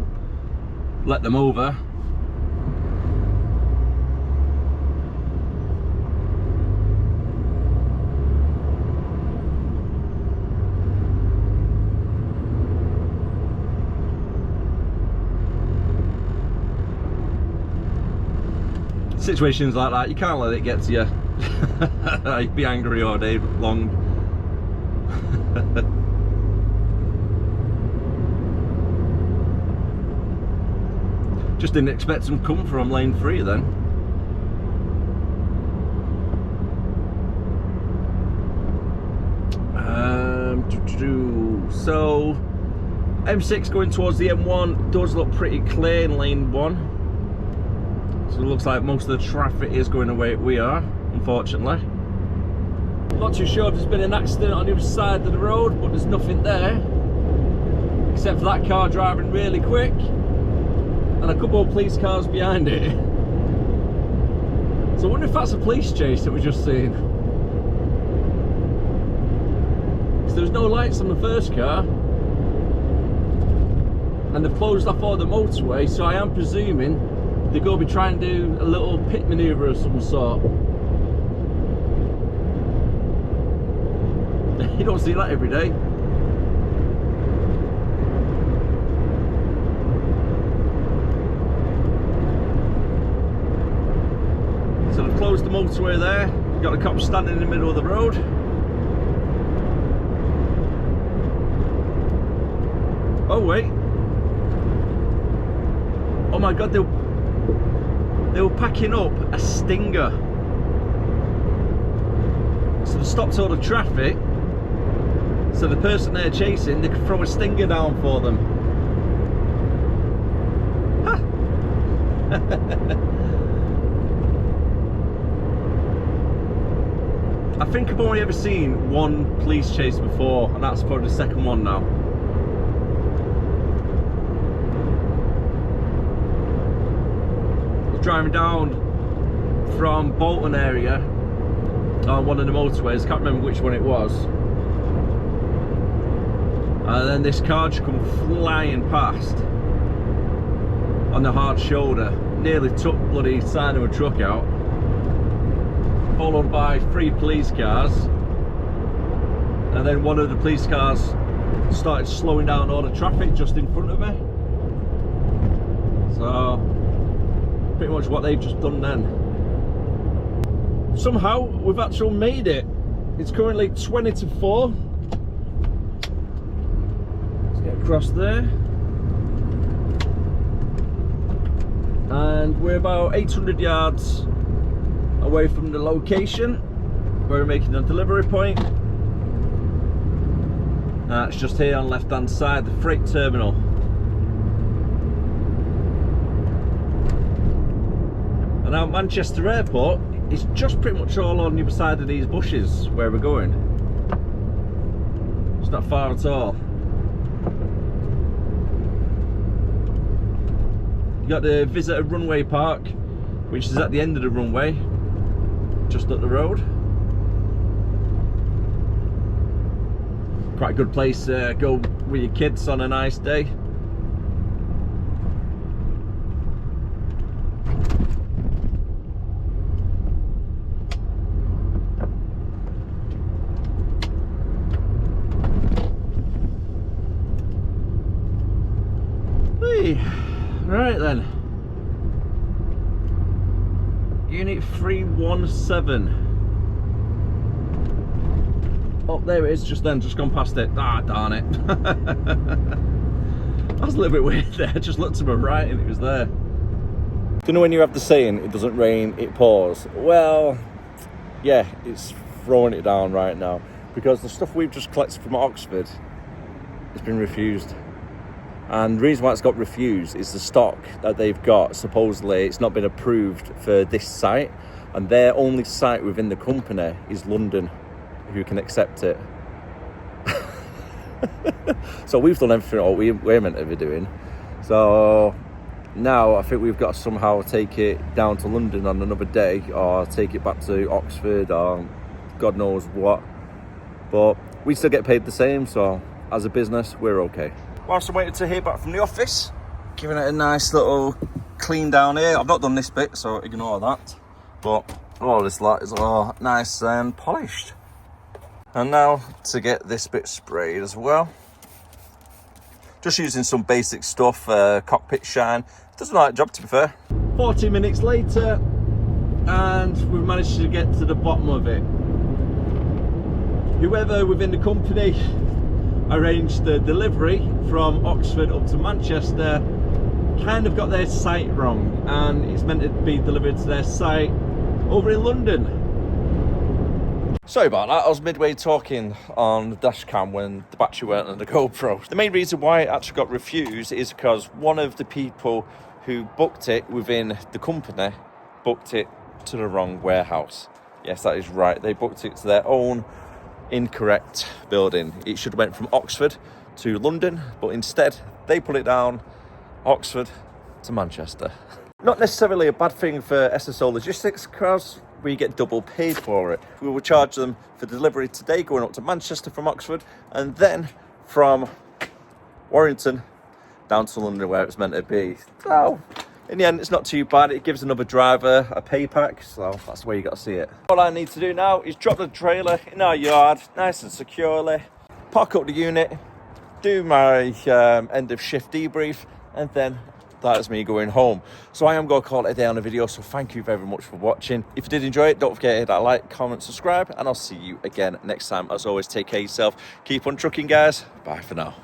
over. Situations like that, you can't let it get to you. You'd be angry all day long. Just didn't expect them to come from lane 3 then. So M6 going towards the M1 does look pretty clear in lane 1. So it looks like most of the traffic is going the way we are, unfortunately. Not too sure if there's been an accident on the other side of the road, but there's nothing there. Except for that car driving really quick. And a couple of police cars behind it. So I wonder if that's a police chase that we're just seeing. Because there was no lights on the first car. And they've closed off all the motorway, so I am presuming they're going to be trying to do a little pit manoeuvre of some sort. You don't see that every day. follows the motorway there. You've got a cop standing in the middle of the road. Oh wait. Oh my god, they were packing up a stinger. So they stopped all the traffic. So the person they're chasing, they could throw a stinger down for them. I think I've only ever seen one police chase before, and that's probably the second one now. I was driving down from Bolton area on one of the motorways, can't remember which one it was. And then this car just come flying past on the hard shoulder, nearly took bloody side of a truck out, followed by 3 police cars, and then one of the police cars started slowing down all the traffic just in front of me. So pretty much what they've just done then. Somehow we've actually made it. It's currently 20 to 4. Let's get across there. And we're about 800 yards away from the location where we're making the delivery point. It's just here on the left hand side, the freight terminal. And now Manchester Airport is just pretty much all on the other side of these bushes where we're going. It's not far at all. You got the visitor runway park, which is at the end of the runway, just up the road. Quite a good place to go with your kids on a nice day. Hey. Right then, unit 317. Oh, there it is, just gone past it. Ah, darn it. That was a little bit weird there. I just looked to my right and it was there. Do you know when you have the saying, it doesn't rain, it pours? Well, yeah, it's throwing it down right now because the stuff we've just collected from Oxford has been refused. And the reason why it's got refused is the stock that they've got, supposedly it's not been approved for this site, and their only site within the company is London who can accept it. So we've done everything what we're meant to be doing. So now I think we've got to somehow take it down to London on another day, or take it back to Oxford, or God knows what. But we still get paid the same, so as a business we're okay. Whilst I'm waiting to hear back from the office, giving it a nice little clean down here. I've not done this bit, so ignore that. But all this lot is all nice and polished. And now to get this bit sprayed as well. Just using some basic stuff, cockpit shine. It does a nice job, to be fair. 40 minutes later, and we've managed to get to the bottom of it. Whoever within the company arranged the delivery from Oxford up to Manchester kind of got their site wrong, and it's meant to be delivered to their site over in London. Sorry about that, I was midway talking on the dash cam when the battery went on the GoPro. The main reason why it actually got refused is because one of the people who booked it within the company booked it to the wrong warehouse. Yes, that is right, they booked it to their own incorrect building. It should have went from Oxford to London, but instead they put it down Oxford to Manchester. Not necessarily a bad thing for SSO Logistics because we get double paid for it. We will charge them for delivery today going up to Manchester from Oxford, and then from Warrington down to London where it's meant to be. So in the end, it's not too bad. It gives another driver a pay pack, so that's the way you got to see it. All I need to do now is drop the trailer in our yard, nice and securely, park up the unit, do my end of shift debrief, and then That is me going home. So I am going to call it a day on the video, so thank you very much for watching. If you did enjoy it, don't forget to hit that like, comment, subscribe, and I'll see you again next time. As always, take care of yourself. Keep on trucking, guys. Bye for now.